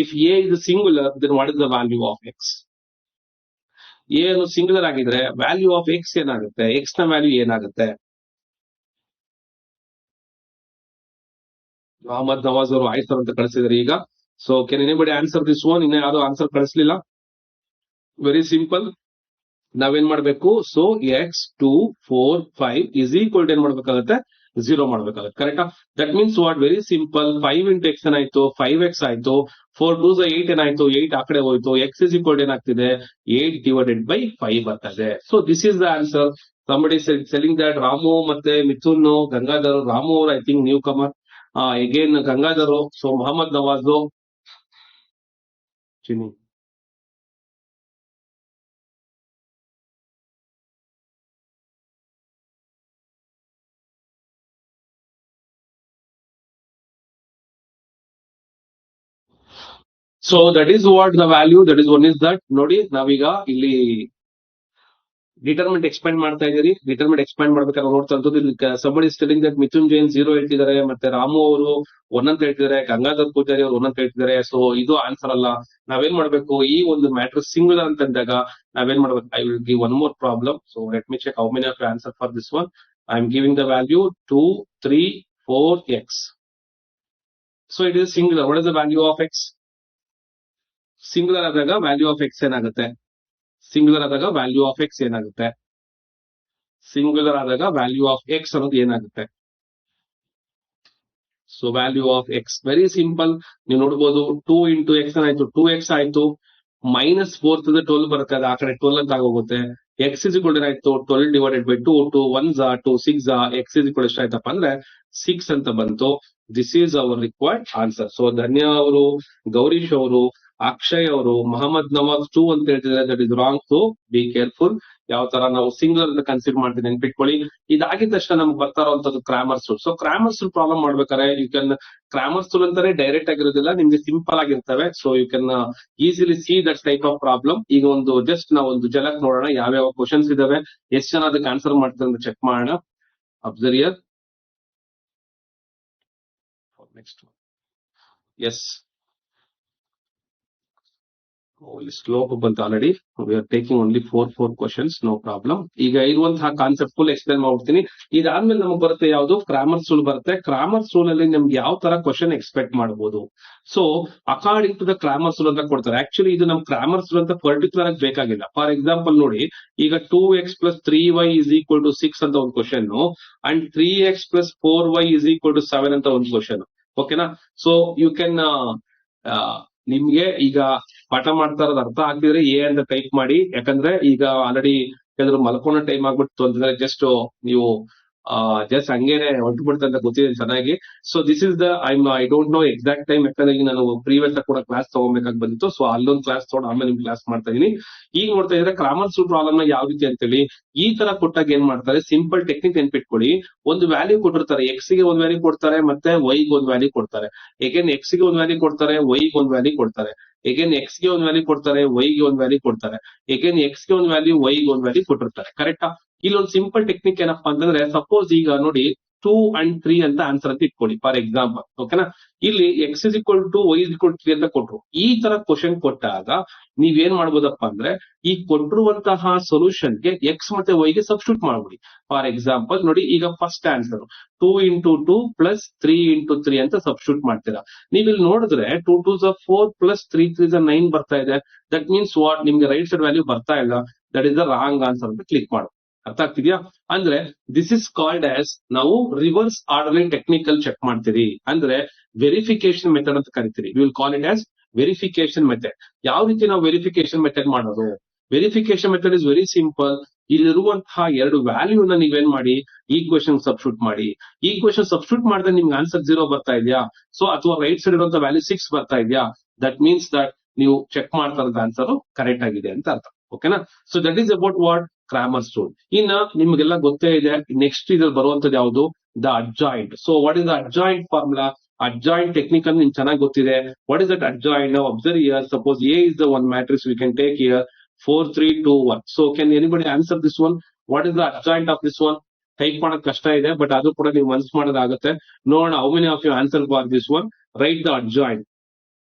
if A is singular, then what is the value of x? A ಅನ್ನು singular ಆಗಿದ್ರೆ value of x ಏನಾಗುತ್ತೆ? x ನ value ಏನಾಗುತ್ತೆ? ಮೊಹಮ್ಮದ್ ನವಾಜ್ ಅವರು ಆಯ್ತು ಅಂತ ಕಳಿಸಿದ್ರೆ ಈಗ. So can anybody answer this one? ಇನ್ನ ಯಾವ್ದು ಆನ್ಸರ್ ಕಳಿಸ್ಲಿಲ್ಲ. Very simple. ನಾವೇನ್ ಮಾಡ್ಬೇಕು? So x 2 4 5 is equal to ಏನ್ ಮಾಡ್ಬೇಕಾಗತ್ತೆ? 0 ಮಾಡ್ಬೇಕಾಗತ್ತೆ. ಕರೆಕ್ಟಾ? That means what? Very simple. 5 into x ಏನಾಯ್ತು? 5x ಆಯ್ತು. 4 2s 8 ಏನಾಯ್ತು? 8 ಆ ಕಡೆ ಹೋಯ್ತು. x is equal to ಏನಾಗ್ತಿದೆ? 8 divided by 5 ಬರ್ತದೆ. So this is the answer. somebody selling that Ramu ಮತ್ತೆ ಮಿಥುನ್, ಗಂಗಾಧರ್. ರಾಮು ಅವರು I think newcomer. Again Gangadhar. So Mohammed Nawaz, Chini. So that is what the value. That is one is that. ನೋಡಿ, ನಾವೀಗ ಇಲ್ಲಿ determinant expand ಮಾಡ್ತಾ ಇದೀರಿ. Determinant expand ಮಾಡ್ಬೇಕಾದ್ರೆ ನೋಡ್ತಾ ಇರ್ತದೆ. somebody is telling that Mithun Jain 0 ಹೇಳ್ತಿದ್ದಾರೆ, ಮತ್ತೆ ರಾಮು ಅವರು 1 ಅಂತ ಹೇಳ್ತಿದ್ದಾರೆ, ಗಂಗಾಧರ್ ಪೂಜಾರಿ ಅವರು 1 ಅಂತ ಹೇಳ್ತಿದ್ದಾರೆ. ಸೊ ಇದು ಆನ್ಸರ್ ಅಲ್ಲ. ನಾವೇನ್ ಮಾಡ್ಬೇಕು? ಈ ಒಂದು ಮ್ಯಾಟ್ರಿಕ್ಸ್ ಸಿಂಗುಲರ್ ಅಂತ ಅಂದಾಗ ನಾವೇನ್ ಮಾಡ್ಬೇಕು? I will give one more problem. So let me check how many of you answer for this one. I am giving the value 2 3 4 x. So it is singular. What is the value of x? Singular ಆದಾಗ value of x ಏನಾಗುತ್ತೆ? Singular ಆದಾಗ value of x ಏನಾಗುತ್ತೆ? Singular ಆದಾಗ value of x ಅನ್ನೋದು ಏನಾಗುತ್ತೆ? So value of x very simple. ನೀವು ನೋಡ್ಬೋದು 2 into x ಏನಾಯ್ತು? 2x ಆಯ್ತು. -4 12 ಬರುತ್ತೆ, ಅದು ಆ ಕಡೆ 12 ಅಂತ ಆಗೋಗುತ್ತೆ. x is equal to ಏನಾಯ್ತು? 12 divided by 2. 2 1s 2 6 x is equal to ಎಷ್ಟಾಯ್ತಪ್ಪ ಅಂದ್ರೆ 6 ಅಂತ ಬಂತು. This is our required answer. So Dhanya ಅವರು, ಗೌರೀಶ್ ಅವರು, ಅಕ್ಷಯ್ ಅವರು ಮೊಹಮ್ಮದ್ ನವಾಜ್ 2 ಅಂತ ಹೇಳ್ತಿದ್ದಾರೆ, that is wrong. So be careful. ಯಾವ ತರ ನಾವು ಸಿಂಗುಲರ್ ಅಂತ ಕನ್ಸಿಡರ್ ಮಾಡ್ತೀವಿ ನೆನ್ಪಿಟ್ಕೊಳ್ಳಿ. ಇದಾಗಿದ ತಕ್ಷಣ ನಮ್ಗೆ ಬರ್ತಾ ಇರುವಂತದ್ದು Cramer's rule. So Cramer's rule problem ಮಾಡ್ಬೇಕಾದ್ರೆ ಯು ಕ್ಯಾನ್, ಕ್ರಾಮರ್ಸ್ ರೂಲ್ ಅಂತಾನೆ ಡೈರೆಕ್ಟ್ ಆಗಿರೋದಿಲ್ಲ, ನಿಮ್ಗೆ ಸಿಂಪಲ್ ಆಗಿರ್ತವೆ. So you can easily see that type of problem. ಈಗ ಒಂದು ಜಸ್ಟ್ ನಾವು ಒಂದು ಜಲಕ್ ನೋಡೋಣ ಯಾವ್ಯಾವ ಕ್ವಶನ್ಸ್ ಇದಾವೆ, ಎಷ್ಟು ಜನ ಅದಕ್ಕೆ ಆನ್ಸರ್ ಮಾಡ್ತಾರೆ ಅಂತ ಚೆಕ್ ಮಾಡೋಣ. Observe here. ನೆಕ್ಸ್ಟ್ ಎಸ್, ಇಲ್ಲಿ ಸ್ಲೋಪ್ ಬಂತು already. We are taking only 4 questions, no problem. ಈಗ ಇರುವಂತಹ ಕಾನ್ಸೆಪ್ಟ್ ಫುಲ್ ಎಕ್ಸ್ಪ್ಲೈನ್ ಮಾಡ್ಬಿಡ್ತೀನಿ. ಇದಾದ್ಮೇಲೆ ನಮಗೆ ಬರುತ್ತೆ ಯಾವುದು, ಕ್ರಾಮರ್ಸ್ ರೂಲ್ ಬರುತ್ತೆ. ಕ್ರಾಮರ್ಸ್ ರೂಲ್ ಅಲ್ಲಿ ನಮ್ಗೆ ಯಾವ ತರ ಕ್ವಶನ್ ಎಕ್ಸ್ಪೆಕ್ಟ್ ಮಾಡಬಹುದು. So according to the Cramer's rule ಅಂತ ಕೊಡ್ತಾರೆ. ಆಕ್ಚುಲಿ ಇದು ನಮ್ ಕ್ರಾಮರ್ಸ್ ರೂಲ್ ಅಂತ ಪರ್ಟಿಕ್ಯುಲರ್ ಆಗಿ ಬೇಕಾಗಿಲ್ಲ. ಫಾರ್ ಎಕ್ಸಾಂಪಲ್ ನೋಡಿ, ಈಗ 2x + 3y = 6 ಅಂತ ಒಂದು ಕ್ವಶನ್ ಅಂಡ್ 3x + 4y = 7 ಅಂತ ಒಂದು ಕ್ವಶನ್. ಓಕೆನಾ? ಸೊ ಯು ಕ್ಯಾನ್, ನಿಮ್ಗೆ ಈಗ ಪಾಠ ಮಾಡ್ತಾ ಇರೋದು ಅರ್ಥ ಆಗ್ತಿದ್ರೆ ಎ ಅಂತ ಟೈಪ್ ಮಾಡಿ. ಯಾಕಂದ್ರೆ ಈಗ ಆಲ್ರೆಡಿ ಕೆಲವರು ಮಲ್ಕೊಳ್ಳೋ ಟೈಮ್ ಆಗ್ಬಿಟ್ಟು ಅಂತಂದ್ರೆ ಜಸ್ಟ್ ನೀವು ಜಸ್ಟ್ ಹಂಗೇನೆ ಹೊರಟು ಬಿಡುತ್ತೆ ಅಂತ ಗೊತ್ತಿದೆ ಚೆನ್ನಾಗಿ. So this is the I don't no exact time, ಯಾಕಂದ್ರೆ ಈಗ ನಾನು ಪ್ರೀವಿಯಸ್ ಕೂಡ ಕ್ಲಾಸ್ ತಗೋಬೇಕಾಗಿ ಬಂದಿತ್ತು. ಸೊ ಅಲ್ಲೊಂದು ಕ್ಲಾಸ್ ತಗೊಂಡು ಆಮೇಲೆ ನಿಮ್ ಕ್ಲಾಸ್ ಮಾಡ್ತಾ ಇದೀನಿ. ಈಗ ನೋಡ್ತಾ ಇದ್ರೆ ಕ್ರಾಮರ್ಸ್ ರೂಲ್ ಪ್ರಾಬ್ಲಮ್ ನ ಯಾವ ರೀತಿ ಅಂತೇಳಿ ಈ ತರ ಕೊಟ್ಟಾಗ ಏನ್ ಮಾಡ್ತಾರೆ, ಸಿಂಪಲ್ ಟೆಕ್ನಿಕ್ ನೆನ್ಪಿಟ್ಕೊಳ್ಳಿ. ಒಂದು ವ್ಯಾಲ್ಯೂ ಕೊಟ್ಟಿರ್ತಾರೆ, ಎಕ್ಸ್ ಗೆ ಒಂದು ವ್ಯಾಲ್ಯೂ ಕೊಡ್ತಾರೆ, ಮತ್ತೆ ವೈ ಗೆ ಒಂದು ವ್ಯಾಲ್ಯೂ ಕೊಡ್ತಾರೆ. ಎಗೇನ್ ಎಕ್ಸ್ ಗೆ ಒಂದು ವ್ಯಾಲ್ಯೂ ಕೊಡ್ತಾರೆ, ವೈ ಗೆ ಒಂದು ವ್ಯಾಲ್ಯೂ ಕೊಡ್ತಾರೆ. ಎಗೇನ್ ಎಕ್ಸ್ ಗೆ ಒಂದು ವ್ಯಾಲ್ಯೂ ಕೊಡ್ತಾರೆ, ವೈ ಗೆ ಒಂದು ವ್ಯಾಲ್ಯೂ ಕೊಡ್ತಾರೆ. ಎಗೇನ್ ಎಕ್ಸ್ ಗೆ ಒಂದು ವ್ಯಾಲ್ಯೂ, ವೈ ಗೆ ಒಂದು ವ್ಯಾಲ್ಯೂ ಕೊಟ್ಟಿರ್ತಾರೆ. ಕರೆಕ್ಟಾ? ಇಲ್ಲೊಂದು ಸಿಂಪಲ್ ಟೆಕ್ನಿಕ್ ಏನಪ್ಪಾ ಅಂತಂದ್ರೆ, ಸಪೋಸ್ ಈಗ ನೋಡಿ 2 and 3 ಅಂತ ಆನ್ಸರ್ ಅಂತ ಇಟ್ಕೊಳ್ಳಿ ಫಾರ್ ಎಕ್ಸಾಂಪಲ್. ಓಕೆನಾ? ಇಲ್ಲಿ x = 2, y = 3 ಅಂತ ಕೊಟ್ರು. ಈ ತರ ಕ್ವಶನ್ ಕೊಟ್ಟಾಗ ನೀವೇನ್ ಮಾಡ್ಬೋದಪ್ಪ ಅಂದ್ರೆ, ಈ ಕೊಟ್ಟಿರುವಂತಹ ಸೊಲ್ಯೂಷನ್ ಗೆ x ಮತ್ತೆ y ಗೆ ಸಬ್ಸ್ಟಿಟ್ಯೂಟ್ ಮಾಡ್ಬಿಡಿ. ಫಾರ್ ಎಕ್ಸಾಂಪಲ್ ನೋಡಿ, ಈಗ ಫಸ್ಟ್ ಆನ್ಸರ್ 2 × 2 + 3 × 3 ಅಂತ ಸಬ್ಸ್ಟಿಟ್ಯೂಟ್ ಮಾಡ್ತೀರಾ. ನೀವು ಇಲ್ಲಿ ನೋಡಿದ್ರೆ 2 2s are 4 + 3 3s are 9 ಬರ್ತಾ ಇದೆ. ದಟ್ ಮೀನ್ಸ್ ವಾಟ್, ನಿಮ್ಗೆ ರೈಟ್ ಸೈಡ್ ವ್ಯಾಲ್ಯೂ ಬರ್ತಾ ಇಲ್ಲ. That is the wrong answer ಅಂತ ಕ್ಲಿಕ್ ಮಾಡು. ಅರ್ಥ ಆಗ್ತಿದ್ಯಾ? ಅಂದ್ರೆ ದಿಸ್ ಇಸ್ ಕಾಲ್ಡ್ ಆಸ್, ನಾವು ರಿವರ್ಸ್ ಆರ್ಡರ್ ಟೆಕ್ನಿಕಲ್ ಚೆಕ್ ಮಾಡ್ತೀರಿ, ಅಂದ್ರೆ ವೆರಿಫಿಕೇಶನ್ ಮೆಥಡ್ ಅಂತ ಕರಿತೀರಿ. Will call it as verification method. ಯಾವ ರೀತಿ ನಾವು ವೆರಿಫಿಕೇಶನ್ ಮೆಥಡ್ ಮಾಡೋದು? Verification method is very simple. ಇಲ್ಲಿರುವಂತಹ 2 ವ್ಯಾಲ್ಯೂನ ನೀವೇನ್ ಮಾಡಿ, ಈಕ್ವೇಶನ್ ಸಬ್ಸ್ಟಿಟ್ಯೂಟ್ ಮಾಡಿ. ಈಕ್ವೇಶನ್ ಸಬ್ಸ್ಟಿಟ್ಯೂಟ್ ಮಾಡಿದ್ರೆ ನಿಮ್ಗೆ ಆನ್ಸರ್ 0 ಬರ್ತಾ ಇದೆಯಾ? ಸೊ ಅಥವಾ ರೈಟ್ ಸೈಡ್ ಇರುವಂತಹ ವ್ಯಾಲ್ಯೂ 6 ಬರ್ತಾ ಇದೆಯಾ? ದಟ್ ಮೀನ್ಸ್ ದಟ್ ನೀವು ಚೆಕ್ ಮಾಡ್ತಾ ಇರೋದು ಆನ್ಸರ್ ಕರೆಕ್ಟ್ ಆಗಿದೆ ಅಂತ ಅರ್ಥ. ಓಕೆನಾ? So that is about what, Cramer's rule. ಇನ್ನ ನಿಮ್ಗೆಲ್ಲ ಗೊತ್ತೇ ಇದೆ. ನೆಕ್ಸ್ಟ್ ಇದ್ರಲ್ಲಿ ಬರುವಂತದ್ದು ಯಾವುದು, the adjoint. So what is the adjoint formula? Adjoint technique ಅಂತ ನಿಮ್ಗೆ ಚೆನ್ನಾಗಿ ಗೊತ್ತಿದೆ. What is that adjoint? ನಾವು observe here. Suppose A is the one matrix, we can take here 4 3 2 1. So can anybody answer this one? What is the adjoint of this one? Type ಮಾಡೋದು ಕಷ್ಟ ಇದೆ, but ಅದು ಕೂಡ ನೀವು ಮನ್ಸ್ ಮಾಡೋದಾಗುತ್ತೆ. ನೋಡೋಣ how many of you answer for this one. Write the adjoint.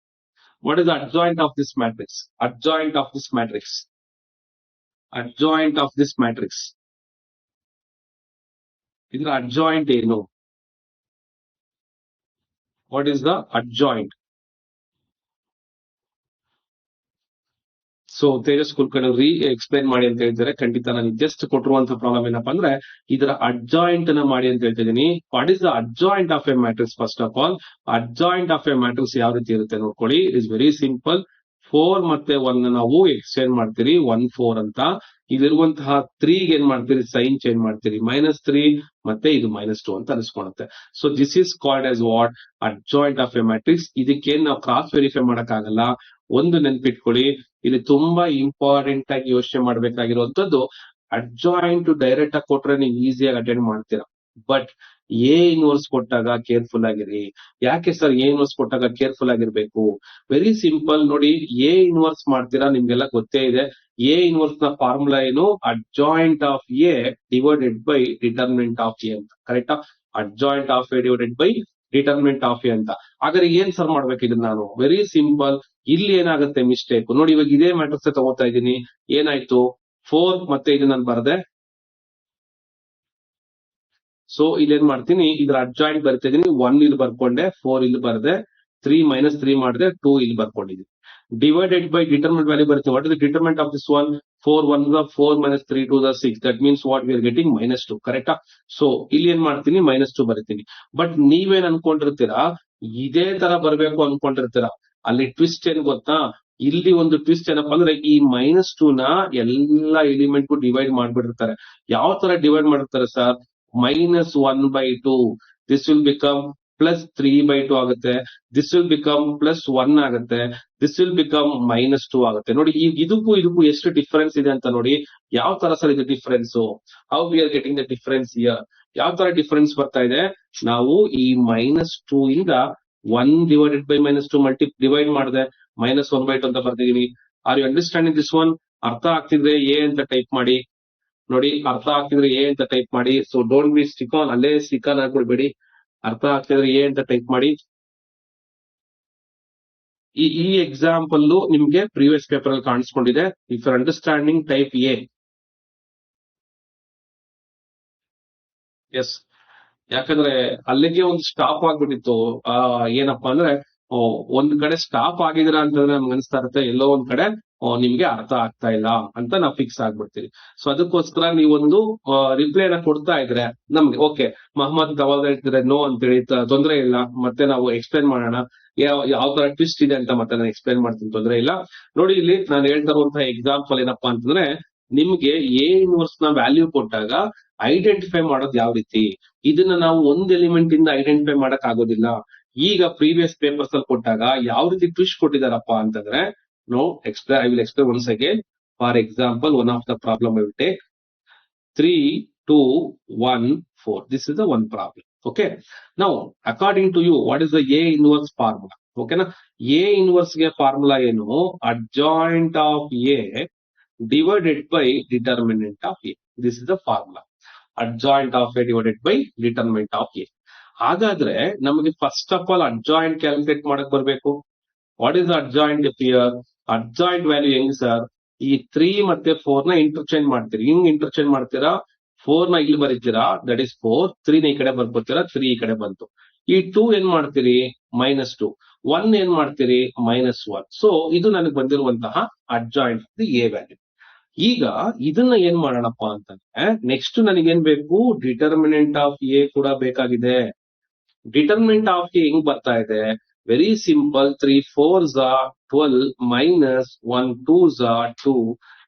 What is the adjoint of this matrix? Adjoint of this matrix. Adjoint of this matrix. ಇದರ adjoint ಏನು? What is the adjoint? So Tejas Kulkarni explain ಮಾಡಿ ಅಂತ ಹೇಳ್ತಾರೆ. ಖಂಡಿತ ನಾನು just ಕೊಟ್ಟಿರುವಂತಹ problem ಏನಪ್ಪಾ ಅಂದ್ರೆ, ಇದರ ಅಡ್ಜಾಯಿಂಟ್ ನ ಮಾಡಿ ಅಂತ ಹೇಳ್ತಿದ್ದೀನಿ. What is the adjoint of a matrix? First of all, adjoint of a matrix ಯಾವ ರೀತಿ ಇರುತ್ತೆ ನೋಡ್ಕೊಳ್ಳಿ. It is very simple. 4 ಮತ್ತೆ 1 ನಾವು ಎಕ್ಸ್ಚೇಂಜ್ ಮಾಡ್ತೀರಿ, 1 4 ಅಂತ. ಇಲ್ಲಿರುವಂತಹ 3 ಗೆ ಏನ್ ಮಾಡ್ತೀರಿ, ಸೈನ್ ಚೇಂಜ್ ಮಾಡ್ತೀರಿ, -3 ಮತ್ತೆ ಇದು -2 ಅಂತ ಅನಿಸ್ಕೊಳುತ್ತೆ. So this is called as what, adjoint of a matrix. ಇದಕ್ಕೇನ್ ನಾವು ಕ್ರಾಸ್ ವೆರಿಫೈ ಮಾಡಕ್ ಆಗಲ್ಲ. ಒಂದು ನೆನ್ಪಿಟ್ಕೊಳ್ಳಿ, ಇಲ್ಲಿ ತುಂಬಾ ಇಂಪಾರ್ಟೆಂಟ್ ಆಗಿ ಯೋಚನೆ ಮಾಡ್ಬೇಕಾಗಿರುವಂತದ್ದು, ಅಡ್ಜಾಯಿಂಟ್ ಡೈರೆಕ್ಟ್ ಆಗಿ ಕೊಟ್ರೆ ನೀವು ಈಸಿಯಾಗಿ ಅಟೆಂಡ್ ಮಾಡ್ತೀರಾ. ಬಟ್ ಎ ಇನ್ವರ್ಸ್ ಕೊಟ್ಟಾಗ ಕೇರ್ಫುಲ್ ಆಗಿರಿ. ಯಾಕೆ ಸರ್ ಎ ಇನ್ವರ್ಸ್ ಕೊಟ್ಟಾಗ ಕೇರ್ಫುಲ್ ಆಗಿರ್ಬೇಕು? Very simple. ನೋಡಿ, ಎ ಇನ್ವರ್ಸ್ ಮಾಡ್ತೀರಾ, ನಿಮ್ಗೆಲ್ಲ ಗೊತ್ತೇ ಇದೆ. ಎ ಇನ್ವರ್ಸ್ ನ ಫಾರ್ಮುಲಾ ಏನು? Adjoint of A divided by determinant of A ಅಂತ. ಕರೆಕ್ಟಾ? Adjoint of A divided by determinant of A ಅಂತ. ಹಾಗಾದ್ರೆ ಏನ್ ಸರ್ ಮಾಡ್ಬೇಕು ಇದನ್ನ ನಾನು? Very simple. ಇಲ್ಲಿ ಏನಾಗುತ್ತೆ ಮಿಸ್ಟೇಕ್ ನೋಡಿ. ಇವಾಗ ಇದೇ ಮ್ಯಾಟ್ರಿಕ್ಸ್ ತಗೋತಾ ಇದ್ದೀನಿ. ಏನಾಯ್ತು, 4 ಮತ್ತೆ ಇದು ನಾನು ಬರ್ದೆ. ಸೊ ಇಲ್ಲಿ ಏನ್ ಮಾಡ್ತೀನಿ, ಇದ್ರ ಅಡ್ಜಾಯಿಂಟ್ ಬರ್ತಾ ಇದೀನಿ. 1 ಇಲ್ಲಿ ಬರ್ಕೊಂಡೆ, 4 ಇಲ್ಲಿ ಬರ್ದೆ, 3 -3 ಮಾಡಿದೆ, 2 ಇಲ್ಲಿ ಬರ್ಕೊಂಡಿದ್ದೀನಿ. ಡಿವೈಡೆಡ್ ಬೈ ಡಿಟರ್ಮಿನೆಂಟ್ ವ್ಯಾಲ್ಯೂ ಬರುತ್ತೆ. What is the determinant of this one? 4 1 4 -3 2 6. That means what, we are getting -2. ಕರೆಕ್ಟಾ? ಸೊ ಇಲ್ಲಿ ಏನ್ ಮಾಡ್ತೀನಿ, -2 ಬರೀತೀನಿ. ಬಟ್ ನೀವೇನ್ ಅನ್ಕೊಂಡಿರ್ತೀರಾ, ಇದೇ ತರ ಬರ್ಬೇಕು ಅನ್ಕೊಂಡಿರ್ತೀರಾ. ಅಲ್ಲಿ ಟ್ವಿಸ್ಟ್ ಏನ್ ಗೊತ್ತಾ? ಇಲ್ಲಿ ಒಂದು ಟ್ವಿಸ್ಟ್ ಏನಪ್ಪಾ ಅಂದ್ರೆ, ಈ -2 ನ ಎಲ್ಲಾ ಎಲಿಮೆಂಟ್ ಡಿವೈಡ್ ಮಾಡ್ಬಿಟ್ಟಿರ್ತಾರೆ. ಯಾವ ತರ ಡಿವೈಡ್ ಮಾಡಿರ್ತಾರೆ sir? -1/2. This will become plus 3/2 ಆಗುತ್ತೆ. ದಿಸ್ ವಿಲ್ ಬಿಕಮ್ ಪ್ಲಸ್ 1 ಆಗುತ್ತೆ. ದಿಸ್ ವಿಲ್ ಬಿಕಮ್ -2 ಆಗುತ್ತೆ. ನೋಡಿ ಈಗ ಇದಕ್ಕೂ ಎಷ್ಟು ಡಿಫರೆನ್ಸ್ ಇದೆ ಅಂತ ನೋಡಿ. ಯಾವ ತರ ಸರ್ ಇದು difference? How we are getting the difference here? ಯಾವ ತರ ಡಿಫರೆನ್ಸ್ ಬರ್ತಾ ಇದೆ? ನಾವು ಈ -2 ಇಂದ 1 ಡಿವೈಡೆಡ್ ಬೈ -2 ಡಿವೈಡ್ ಮಾಡಿದೆ -1/2 ಅಂತ ಬರ್ತಿದೀನಿ. Are you understanding this one? ಅರ್ಥ ಆಗ್ತಿದ್ರೆ ಎ ಅಂತ ಟೈಪ್ ಮಾಡಿ. ನೋಡಿ, ಅರ್ಥ ಆಗ್ತಿದ್ರೆ ಎ ಅಂತ ಟೈಪ್ ಮಾಡಿ. So don't be stick on, ಅಲ್ಲೇ ಸ್ಟಿಕ್ ಆನ್ ಹಾಕೊಳ್ಬೇಡಿ. ಅರ್ಥ ಆಗ್ತಿದ್ರೆ ಎ ಅಂತ ಟೈಪ್ ಮಾಡಿ. ಈ ಎಕ್ಸಾಂಪಲ್ ನಿಮ್ಗೆ ಪ್ರೀವಿಯಸ್ ಪೇಪರ್ ಅಲ್ಲಿ ಕಾಣಿಸ್ಕೊಂಡಿದೆ. If you're understanding type A. Yes, ಯಾಕಂದ್ರೆ ಅಲ್ಲಿಗೆ ಒಂದು ಸ್ಟಾಪ್ ಆಗ್ಬಿಟ್ಟಿತ್ತು. ಏನಪ್ಪಾ ಅಂದ್ರೆ ಒಂದ್ ಕಡೆ ಸ್ಟಾಪ್ ಆಗಿದ್ರ ಅಂತಂದ್ರೆ ನಮ್ಗೆ ಅನಿಸ್ತಾ ಇರುತ್ತೆ ಎಲ್ಲೋ ಒಂದ್ ಕಡೆ ನಿಮ್ಗೆ ಅರ್ಥ ಆಗ್ತಾ ಇಲ್ಲ ಅಂತ ನಾವು ಫಿಕ್ಸ್ ಆಗ್ಬಿಡ್ತೀವಿ. ಸೊ ಅದಕ್ಕೋಸ್ಕರ ನೀವೊಂದು ರಿಪ್ಲೈನ ಕೊಡ್ತಾ ಇದ್ರೆ ನಮ್ಗೆ ಓಕೆ, ಮಹಮ್ಮದ್ ಅವಾಗ ಹೇಳ್ತಿದ್ರೆ ನೋ ಅಂತೇಳಿ ತೊಂದರೆ ಇಲ್ಲ, ಮತ್ತೆ ನಾವು ಎಕ್ಸ್ಪ್ಲೈನ್ ಮಾಡೋಣ ಯಾವ ತರ ಟ್ವಿಸ್ಟ್ ಇದೆ ಅಂತ ಮತ್ತೆ ನಾನು ಎಕ್ಸ್ಪ್ಲೈನ್ ಮಾಡ್ತೀನಿ, ತೊಂದರೆ ಇಲ್ಲ. ನೋಡಿ, ಇಲ್ಲಿ ನಾನು ಹೇಳ್ತಾ ಇರುವಂತಹ ಎಕ್ಸಾಂಪಲ್ ಏನಪ್ಪಾ ಅಂತಂದ್ರೆ, ನಿಮ್ಗೆ ಎ ಇನ್ವರ್ಸ್ ನ ವ್ಯಾಲ್ಯೂ ಕೊಟ್ಟಾಗ ಐಡೆಂಟಿಫೈ ಮಾಡೋದು ಯಾವ ರೀತಿ, ಇದನ್ನ ನಾವು ಒಂದ್ ಎಲಿಮೆಂಟ್ ಇಂದ ಐಡೆಂಟಿಫೈ ಮಾಡಕ್ ಆಗೋದಿಲ್ಲ. ಈಗ ಪ್ರೀವಿಯಸ್ ಪೇಪರ್ಸ್ ಅಲ್ಲಿ ಕೊಟ್ಟಾಗ ಯಾವ ರೀತಿ ಟ್ವಿಸ್ಟ್ ಕೊಟ್ಟಿದಾರಪ್ಪ ಅಂತಂದ್ರೆ, no explain, I will explain once again. For example, one of the problem I will take 3, 2, 1, 4. This is the one problem. Okay. Now, according to you, what is the A inverse formula? Okay na? A inverse ಗೆ formula ಏನು? Adjoint of A divided by determinant of A. This is the formula. Adjoint of A divided by determinant of A. ಹಾಗಾದ್ರೆ ನಮಗೆ first of all adjoint calculate ಮಾಡಕ್ ಬರ್ಬೇಕು. What is adjoint here? Adjoint value ಹೆಂಗ್ sir? ಈ 3 ಮತ್ತೆ 4 ನ interchange ಮಾಡ್ತೀರಿ. ಹಿಂಗ್ ಇಂಟರ್ಚೇಂಜ್ ಮಾಡ್ತೀರಾ? 4 ನ ಇಲ್ಲಿ ಬರೀತೀರಾ, ದಟ್ ಇಸ್ 4. 3 ನ ಈ ಕಡೆ ಬರ್ಕೊತೀರಾ, 3 ಈ ಕಡೆ ಬಂತು. ಈ 2 ಏನ್ ಮಾಡ್ತೀರಿ? -2. 1 ಏನ್ ಮಾಡ್ತೀರಿ? -1. ಸೊ ಇದು ನನಗೆ ಬಂದಿರುವಂತಹ ಅಡ್ಜಾಯಿಂಟ್ ಎ ವ್ಯಾಲ್ಯೂ. ಈಗ ಇದನ್ನ ಏನ್ ಮಾಡೋಣಪ್ಪ ಅಂತಂದ್ರೆ, ನೆಕ್ಸ್ಟ್ ನನಗೇನ್ ಬೇಕು? ಡಿಟರ್ಮಿನೆಂಟ್ ಆಫ್ ಎ ಕೂಡ ಬೇಕಾಗಿದೆ. ಡಿಟರ್ಮಿನೆಂಟ್ ಆಫ್ ಎ ಹೆಂಗ್ ಬರ್ತಾ ಇದೆ? Very simple. 3 4s are 12 minus 1 2s are 2.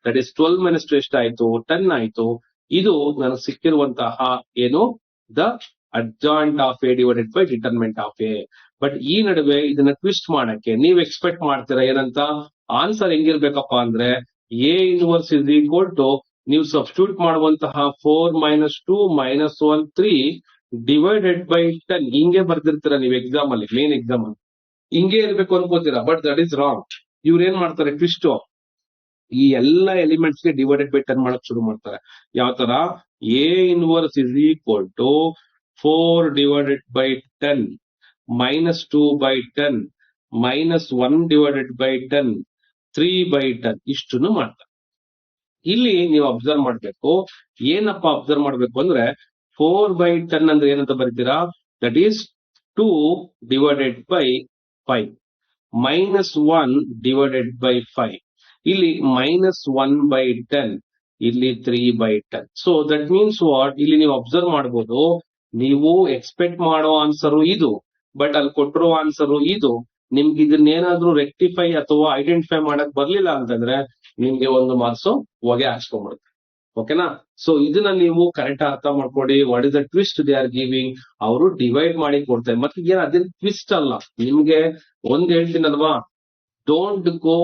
That is 12 minus 2 ಎಷ್ಟಾಯ್ತು? 10 ಆಯ್ತು. ಇದು ನನಗೆ ಸಿಕ್ಕಿರುವಂತಹ ಏನು? The adjoint of A divided by determinant of A. But ಈ ನಡುವೆ ಇದನ್ನ ಟ್ವಿಸ್ಟ್ ಮಾಡಕ್ಕೆ ನೀವ್ ಎಕ್ಸ್ಪೆಕ್ಟ್ ಮಾಡ್ತೀರಾ ಏನಂತ? ಆನ್ಸರ್ ಹೆಂಗಿರ್ಬೇಕಪ್ಪ ಅಂದ್ರೆ, A inverse is equal to, ನೀವು ಸಬ್ಸ್ಟಿಟ್ಯೂಟ್ ಮಾಡುವಂತಹ 4 - 2 - 1 3 ಡಿವೈಡೆಡ್ ಬೈ 10. ಹಿಂಗೆ ಬರ್ದಿರ್ತೀರಾ ನೀವು ಎಕ್ಸಾಮ್ ಅಲ್ಲಿ, ಮೇನ್ ಎಕ್ಸಾಮ್ ಅಲ್ಲಿ ಹಿಂಗೆ ಇರ್ಬೇಕು ಅನ್ಕೋತೀರಾ. But that is wrong. ಇವ್ರು ಏನ್ ಮಾಡ್ತಾರೆ? ಟ್ವಿಸ್ಟ್ ಈ ಎಲ್ಲ ಎಲಿಮೆಂಟ್ಸ್ ಗೆ ಡಿವೈಡೆಡ್ ಬೈ 10 ಮಾಡಕ್ ಶುರು ಮಾಡ್ತಾರೆ. ಯಾವ ತರ? A inverse is equal to 4 divided by 10 -2/10 -1 divided by 10 3/10 ಇಷ್ಟನ್ನು ಮಾಡ್ತಾರೆ. ಇಲ್ಲಿ ನೀವು ಅಬ್ಸರ್ವ್ ಮಾಡ್ಬೇಕು. ಏನಪ್ಪಾ ಅಬ್ಸರ್ವ್ ಮಾಡ್ಬೇಕು ಅಂದ್ರೆ, 4/10 ಅಂದ್ರೆ ಏನಂತ ಬರೀತೀರಾ? That is 2 divided by 5 -1 divided by 5. ಇಲ್ಲಿ -1/10, ಇಲ್ಲಿ 3/10. So that means what? ಇಲ್ಲಿ ನೀವು ಅಬ್ಸರ್ವ್ ಮಾಡಬಹುದು, ನೀವು ಎಕ್ಸ್ಪೆಕ್ಟ್ ಮಾಡೋ ಆನ್ಸರು ಇದು, ಬಟ್ ಅಲ್ಲಿ ಕೊಟ್ಟಿರೋ ಆನ್ಸರು ಇದು. ನಿಮ್ಗೆ ಇದನ್ನೇನಾದ್ರೂ ರೆಕ್ಟಿಫೈ ಅಥವಾ ಐಡೆಂಟಿಫೈ ಮಾಡಕ್ ಬರ್ಲಿಲ್ಲ ಅಂತಂದ್ರೆ ನಿಮ್ಗೆ ಒಂದು ಮಾರ್ಕ್ಸ್ ಹೊಗೆ ಹಾಕ್ಸ್ಕೊಂಡ್ಬಿಡುತ್ತೆ. ಓಕೆನಾ? ಸೊ ಇದನ್ನ ನೀವು ಕರೆಕ್ಟ್ ಅರ್ಥ ಮಾಡ್ಕೊಡಿ. What is the twist they are giving? ಅವರು ಡಿವೈಡ್ ಮಾಡಿ ಕೊಡ್ತಾರೆ. ಮತ್ತೆ ಏನ್ ಅದೇನ್ ಟ್ವಿಸ್ಟ್ ಅಲ್ಲ. ನಿಮ್ಗೆ ಒಂದ್ ಹೇಳ್ತೀನಲ್ವಾ, ಡೋಂಟ್ ಗೋ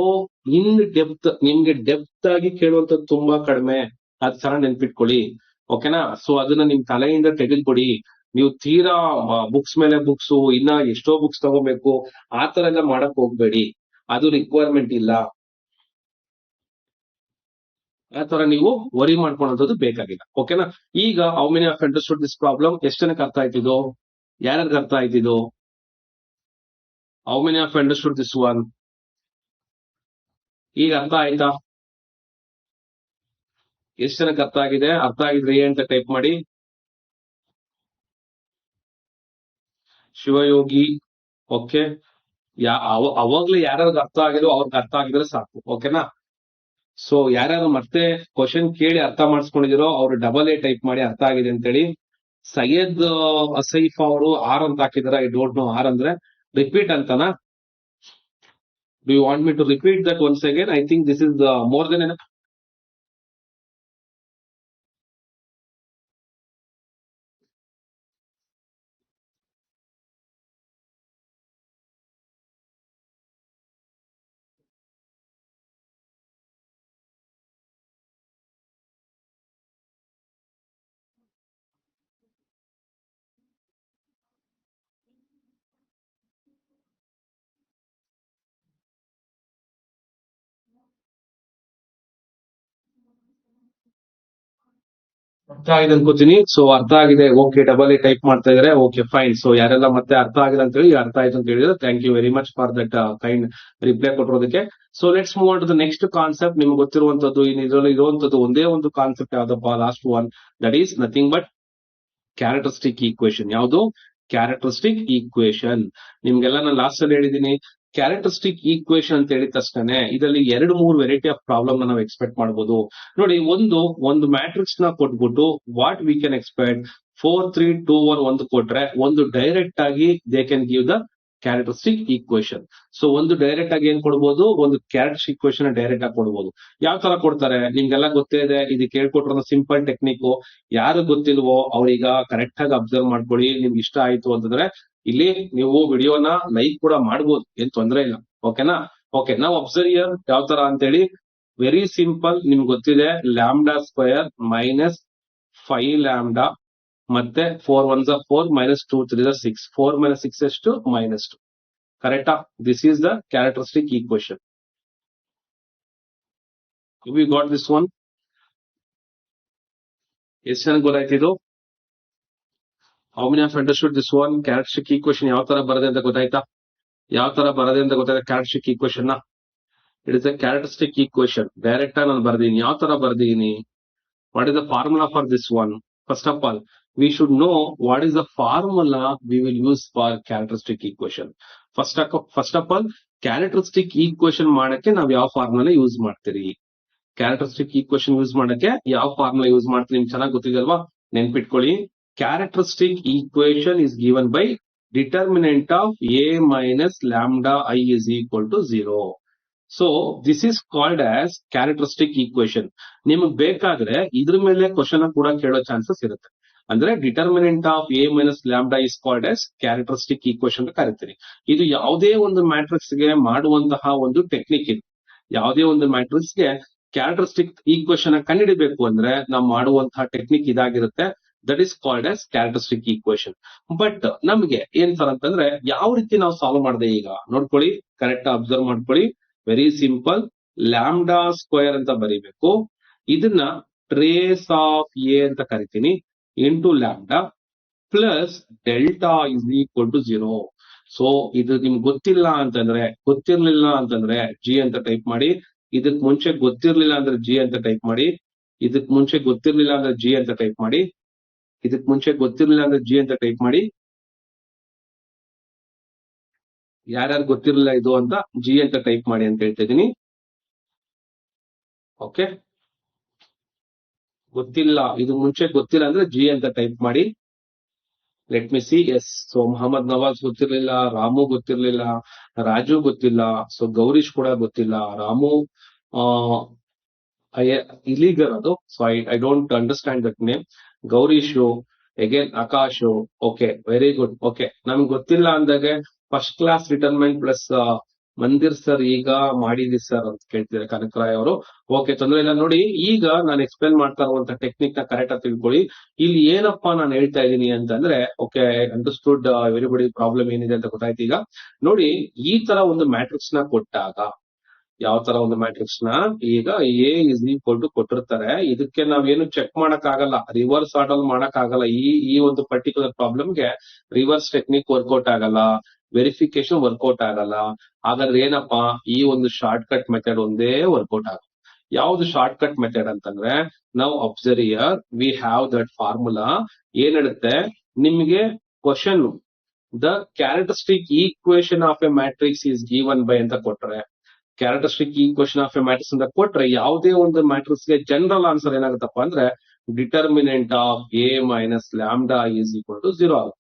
ಇನ್ ಡೆಪ್ತ್. ನಿಮ್ಗೆ ಡೆಪ್ತ್ ಆಗಿ ಕೇಳುವಂತದ್ದು ತುಂಬಾ ಕಡಿಮೆ. ಅದ್ ಚೆನ್ನಾಗಿ ನೆನ್ಪಿಟ್ಕೊಳ್ಳಿ. ಓಕೆನಾ? ಸೊ ಅದನ್ನ ನಿಮ್ ತಲೆಯಿಂದ ತೆಗೆದ್ಬಿಡಿ. ನೀವು ತೀರಾ ಬುಕ್ಸ್ ಮೇಲೆ ಬುಕ್ಸ್, ಇನ್ನ ಎಷ್ಟೋ ಬುಕ್ಸ್ ತಗೋಬೇಕು, ಆ ತರ ಎಲ್ಲ ಮಾಡಕ್ ಹೋಗ್ಬೇಡಿ. ಅದು ರಿಕ್ವೈರ್ಮೆಂಟ್ ಇಲ್ಲ. ಆ ತರ ನೀವು ವರಿ ಮಾಡ್ಕೊಳ್ಳೋದು ಬೇಕಾಗಿಲ್ಲ. ಓಕೆನಾ? ಈಗ how many of understood this problem? ಎಷ್ಟು ಜನಕ್ಕೆ ಅರ್ಥ ಆಯ್ತಿದ್ದು? ಯಾರ್ಯಾರಿಗೆ ಅರ್ಥ ಆಯ್ತಿದ್ದು? How many of understood this one? ಈಗ ಅರ್ಥ ಆಯ್ತಾ? ಎಷ್ಟು ಜನಕ್ಕೆ ಅರ್ಥ ಆಗಿದೆ? ಅರ್ಥ ಆಗಿದ್ರೆ ಏ ಅಂತ ಟೈಪ್ ಮಾಡಿ. ಶಿವಯೋಗಿ, ಓಕೆ. ಅವಾಗ್ಲೇ ಯಾರ್ಯಾರಿಗೆ ಅರ್ಥ ಆಗಿದ್ರು ಅವ್ರಿಗೆ ಅರ್ಥ ಆಗಿದ್ರೆ ಸಾಕು. ಓಕೆನಾ? ಸೊ ಯಾರ್ಯಾರು ಮತ್ತೆ ಕ್ವಶನ್ ಕೇಳಿ ಅರ್ಥ ಮಾಡಿಸ್ಕೊಂಡಿದಿರೋ ಅವ್ರು ಡಬಲ್ ಎ ಟೈಪ್ ಮಾಡಿ ಅರ್ಥ ಆಗಿದೆ ಅಂತೇಳಿ. ಸೈಯದ್ ಅಸೈಫ್ ಅವರು ಆರ್ ಅಂತ ಹಾಕಿದಾರೆ. ಐ ಡೋಂಟ್ ನೋ ಆರ್ ಅಂದ್ರೆ ರಿಪೀಟ್ ಅಂತನಾ? Do you want me to repeat that once again? I think this is more than enough. ಅರ್ಥ ಆಗಿದೆ ಅನ್ಕೋತೀನಿ. ಸೊ ಅರ್ಥ ಆಗಿದೆ, ಓಕೆ, ಡಬಲ್ ಟೈಪ್ ಮಾಡ್ತಾ ಇದಾರೆ, ಓಕೆ ಫೈನ್. ಸೊ ಯಾರೆಲ್ಲ ಮತ್ತೆ ಅರ್ಥ ಆಗಿದೆ ಅಂತ ಹೇಳಿ, ಅರ್ಥ ಆಯ್ತು ಅಂತ ಹೇಳಿದ್ರೆ thank you very much for that kind reply ಕೊಟ್ಟಿರೋದಕ್ಕೆ. So let's move on to the next concept. ನಿಮ್ಗೆ ಗೊತ್ತಿರುವಂತದ್ದು ಇದರಲ್ಲಿ ಇರುವಂತದ್ದು ಒಂದೇ ಒಂದು ಕಾನ್ಸೆಪ್ಟ್ ಯಾವ್ದಪ್ಪ, last one, that is nothing but characteristic equation. ಯಾವುದು? Characteristic equation. ನಿಮ್ಗೆಲ್ಲ ನಾನು ಲಾಸ್ಟ್ ಅಲ್ಲಿ ಹೇಳಿದೀನಿ, ಕ್ಯಾರೆಕ್ಟರಿಸ್ಟಿಕ್ ಈಕ್ವೇಶನ್ ಅಂತ ಹೇಳಿದ ತಕ್ಷಣ ಇದರಲ್ಲಿ 2-3 ವೆರೈಟಿ ಆಫ್ ಪ್ರಾಬ್ಲಮ್ ನಾವು ಎಕ್ಸ್ಪೆಕ್ಟ್ ಮಾಡಬಹುದು. ನೋಡಿ, ಒಂದು ಮ್ಯಾಟ್ರಿಕ್ಸ್ ನ ಕೊಟ್ಬಿಟ್ಟು ವಾಟ್ ವಿ ಕ್ಯಾನ್ ಎಕ್ಸ್ಪೆಕ್ಟ್, 4 3 2 1 ಒಂದು ಕೊಟ್ರೆ, ಒಂದು ಡೈರೆಕ್ಟ್ ಆಗಿ they can give the characteristic equation. So ಒಂದು ಡೈರೆಕ್ಟ್ ಆಗಿ ಏನ್ ಕೊಡ್ಬೋದು, ಒಂದು ಕ್ಯಾರೆಕ್ಟರಿಸ್ಟಿಕ್ ಈಕ್ವೇಶನ್ ಡೈರೆಕ್ಟ್ ಆಗಿ ಕೊಡ್ಬೋದು. ಯಾವ ತರ ಕೊಡ್ತಾರೆ ನಿಮ್ಗೆಲ್ಲ ಗೊತ್ತೇ ಇದೆ. ಇದಕ್ಕೆ ಹೇಳ್ಕೊಟ್ರ ಸಿಂಪಲ್ ಟೆಕ್ನಿಕ್. ಯಾರು ಗೊತ್ತಿಲ್ವೋ ಅವ್ರೀಗ ಕರೆಕ್ಟ್ ಆಗಿ ಅಬ್ಸರ್ವ್ ಮಾಡ್ಕೊಳ್ಳಿ. ನಿಮ್ಗೆ ಇಷ್ಟ ಆಯ್ತು ಅಂತಂದ್ರೆ ಇಲ್ಲಿ ನೀವು ವಿಡಿಯೋನ ಲೈಕ್ ಕೂಡ ಮಾಡ್ಬೋದು, ಏನ್ ತೊಂದ್ರೆ ಇಲ್ಲ. ಓಕೆನಾ? ಓಕೆ, ನಾವು ಅಬ್ಸರ್ವ್ ಯಾವ ತರ ಅಂತ ಹೇಳಿ, ವೆರಿ ಸಿಂಪಲ್. ನಿಮ್ಗೆ ಗೊತ್ತಿದೆ, ಲ್ಯಾಂಬ್ಡಾ ಸ್ಕ್ವೇರ್ ಮೈನಸ್ 5 ಲ್ಯಾಂಬ್ಡಾ ಮತ್ತೆ 4 1 4 ಮೈನಸ್ 2 3 6, 4 ಮೈನಸ್ 6 ಎಷ್ಟು? -2. ಕರೆಕ್ಟಾ? This is the characteristic equation. We got this one. ಎಷ್ಟು ಚೆನ್ನಾಗಿ ಗೊತ್ತಾಯ್ತು ಇದು? How many of understood this one? Characteristic equation ಯಾವ ತರ ಬರದೆ ಅಂತ ಗೊತ್ತಾಯ್ತಾ? ಯಾವ ತರ ಬರದೆ ಅಂತ ಗೊತ್ತಾಯ್ತಾ ಕ್ಯಾರೆಕ್ಟರಿಸ್ಟಿಕ್ ಈಕ್ವೇಶನ್ ನ? It is a characteristic equation. Direct ಆಗಿ ನಾನು ಬರ್ದೀನಿ. ಯಾವ ತರ ಬರ್ದೀನಿ? What is the formula for this one? First of all we should know what is the formula we will use for characteristic equation. First of all, characteristic equation ಮಾಡಕ್ಕೆ ನಾವು ಯಾವ formula use ಮಾಡ್ತೀರಿ? ಕ್ಯಾರೆಕ್ಟರಿಸ್ಟಿಕ್ ಈಕ್ವೇಶನ್ ಯೂಸ್ ಮಾಡಕ್ಕೆ ಯಾವ formula use ಮಾಡ್ತೀರಿ ನಿಮ್ಗೆ ಚೆನ್ನಾಗಿ ಗೊತ್ತಿದೆ ಅಲ್ವಾ? ನೆನ್ಪಿಟ್ಕೊಳ್ಳಿ, characteristic equation is given by determinant of a minus lambda I is equal to 0. So this is called as characteristic equation. ನಿಮಗೆ ಬೇಕಾದ್ರೆ ಇದ್ರ ಮೇಲೆ ಕ್ವಶನ್ ಕೂಡ ಕೇಳೋ ಚಾನ್ಸಸ್ ಇರುತ್ತೆ. ಅಂದ್ರೆ determinant of a minus lambda is called as characteristic equation ಅಂತ ಕರಿತೀರಿ. ಇದು ಯಾವುದೇ ಒಂದು ಮ್ಯಾಟ್ರಿಕ್ಸ್ ಗೆ ಮಾಡುವಂತಹ ಒಂದು ಟೆಕ್ನಿಕ್ ಇದು. ಯಾವುದೇ ಒಂದು ಮ್ಯಾಟ್ರಿಕ್ಸ್ ಗೆ ಕ್ಯಾರೆಕ್ಟರಿಸ್ಟಿಕ್ ಈಕ್ವೇಶನ್ ಕಂಡುಹಿಡಿಬೇಕು ಅಂದ್ರೆ ನಾವು ಮಾಡುವಂತಹ ಟೆಕ್ನಿಕ್ ಇದಾಗಿರುತ್ತೆ. That is called as characteristic equation. But ನಮ್ಗೆ ಏನ್ ಸರ್ ಅಂತಂದ್ರೆ, ಯಾವ ರೀತಿ ನಾವು ಸಾಲ್ವ್ ಮಾಡಿದೆ ಈಗ ನೋಡ್ಕೊಳ್ಳಿ, ಕರೆಕ್ಟ್ ಅಬ್ಸರ್ವ್ ಮಾಡ್ಕೊಳ್ಳಿ. ವೆರಿ ಸಿಂಪಲ್, ಲ್ಯಾಂಬ್ಡಾ ಸ್ಕ್ವೇರ್ ಅಂತ ಬರೀಬೇಕು. ಇದನ್ನ ಟ್ರೇಸ್ ಆಫ್ ಎ ಅಂತ ಕರಿತೀನಿ, into lambda plus delta is equal to 0. ಸೊ ಇದು ನಿಮ್ಗೆ ಗೊತ್ತಿರ್ಲಿಲ್ಲ ಅಂತಂದ್ರೆ ಜಿ ಅಂತ ಟೈಪ್ ಮಾಡಿ. ಇದಕ್ ಮುಂಚೆ ಗೊತ್ತಿರ್ಲಿಲ್ಲ ಅಂದ್ರೆ ಜಿ ಅಂತ ಟೈಪ್ ಮಾಡಿ. ಇದಕ್ ಮುಂಚೆ ಗೊತ್ತಿರ್ಲಿಲ್ಲ ಅಂದ್ರೆ ಜಿ ಅಂತ ಟೈಪ್ ಮಾಡಿ. ಇದಕ್ ಮುಂಚೆ ಗೊತ್ತಿರ್ಲಿಲ್ಲ ಅಂದ್ರೆ ಜಿ ಅಂತ ಟೈಪ್ ಮಾಡಿ. ಯಾರ್ಯಾರು ಗೊತ್ತಿರಲಿಲ್ಲ ಇದು ಅಂತ ಜಿ ಅಂತ ಟೈಪ್ ಮಾಡಿ ಅಂತ ಹೇಳ್ತಾ ಇದೀನಿ. ಓಕೆ, ಗೊತ್ತಿಲ್ಲ, ಇದು ಮುಂಚೆ ಗೊತ್ತಿಲ್ಲ ಅಂದ್ರೆ ಜಿ ಅಂತ ಟೈಪ್ ಮಾಡಿ. Let me see. Yes, so Mohammed Nawaz ಗೊತ್ತಿರ್ಲಿಲ್ಲ, ರಾಮು ಗೊತ್ತಿರ್ಲಿಲ್ಲ, ರಾಜು ಗೊತ್ತಿಲ್ಲ, ಸೊ ಗೌರೀಶ್ ಕೂಡ ಗೊತ್ತಿಲ್ಲ, ರಾಮು ಇಲೀಗಲ್ ಅದು. So I don't understand that name. Gaurish, again Akash. Okay, very good. Okay, ನಮ್ಗೆ ಗೊತ್ತಿಲ್ಲ ಅಂದಾಗೆ ಫಸ್ಟ್ ಕ್ಲಾಸ್ ರಿಟರ್ನ್ಮೆಂಟ್ ಪ್ಲಸ್ ಮಂದಿರ್ ಸರ್ ಈಗ ಮಾಡಿದಿ ಸರ್ ಅಂತ ಕೇಳ್ತಿದ್ದಾರೆ ಕನಕರಾಯ್ ಅವರು. ಓಕೆ, ತೊಂದ್ರೆ ಇಲ್ಲ. ನೋಡಿ, ಈಗ ನಾನು ಎಕ್ಸ್ಪ್ಲೇನ್ ಮಾಡ್ತಾ ಇರುವಂತ ಟೆಕ್ನಿಕ್ ನ ಕರೆಕ್ಟ್ ಆಗಿ ತಿಳ್ಕೊಳ್ಳಿ. ಇಲ್ಲಿ ಏನಪ್ಪಾ ನಾನು ಹೇಳ್ತಾ ಇದ್ದೀನಿ ಅಂತಂದ್ರೆ, ಓಕೆ, ಅಂಡರ್ಸ್ಟುಡ್ ಎವ್ರಿಬಡಿ, ಪ್ರಾಬ್ಲಮ್ ಏನಿದೆ ಅಂತ ಗೊತ್ತಾಯ್ತು. ಈಗ ನೋಡಿ, ಈ ತರ ಒಂದು ಮ್ಯಾಟ್ರಿಕ್ಸ್ ನ ಕೊಟ್ಟಾಗ, ಯಾವ ತರ ಒಂದು ಮ್ಯಾಟ್ರಿಕ್ಸ್ ನ ಈಗ ಎ ಇಸ್ ಈಕ್ವಲ್ ಟು ಕೊಟ್ಟಿರ್ತಾರೆ, ಇದಕ್ಕೆ ನಾವೇನು ಚೆಕ್ ಮಾಡಕ್ ಆಗಲ್ಲ, ರಿವರ್ಸ್ ಆರ್ಡರ್ ಮಾಡಕ್ ಆಗಲ್ಲ. ಈ ಒಂದು ಪರ್ಟಿಕ್ಯುಲರ್ ಪ್ರಾಬ್ಲಮ್ಗೆ ರಿವರ್ಸ್ ಟೆಕ್ನಿಕ್ ವರ್ಕೌಟ್ ಆಗಲ್ಲ, ವೆರಿಫಿಕೇಶನ್ ವರ್ಕೌಟ್ ಆಗಲ್ಲ. ಹಾಗಾದ್ರೆ ಏನಪ್ಪಾ, ಈ ಒಂದು ಶಾರ್ಟ್ ಕಟ್ ಮೆಥಡ್ ಒಂದೇ ವರ್ಕೌಟ್ ಆಗಲ್ಲ. ಯಾವ್ದು ಶಾರ್ಟ್ ಕಟ್ ಮೆಥಡ್ ಅಂತಂದ್ರೆ, ನಾವು observe here we have that formula. ಏನ್ ಹೇಳುತ್ತೆ ನಿಮ್ಗೆ question, the characteristic equation of a matrix is given by ಅಂತ ಕೊಟ್ರೆ, characteristic equation of a matrix ಅಂತ ಕೊಟ್ರೆ, ಯಾವುದೇ ಒಂದು ಮ್ಯಾಟ್ರಿಕ್ಸ್ ಗೆ ಜನರಲ್ ಆನ್ಸರ್ ಏನಾಗುತ್ತಪ್ಪ ಅಂದ್ರೆ, determinant of A minus lambda is equal to 0 ಆಗುತ್ತೆ.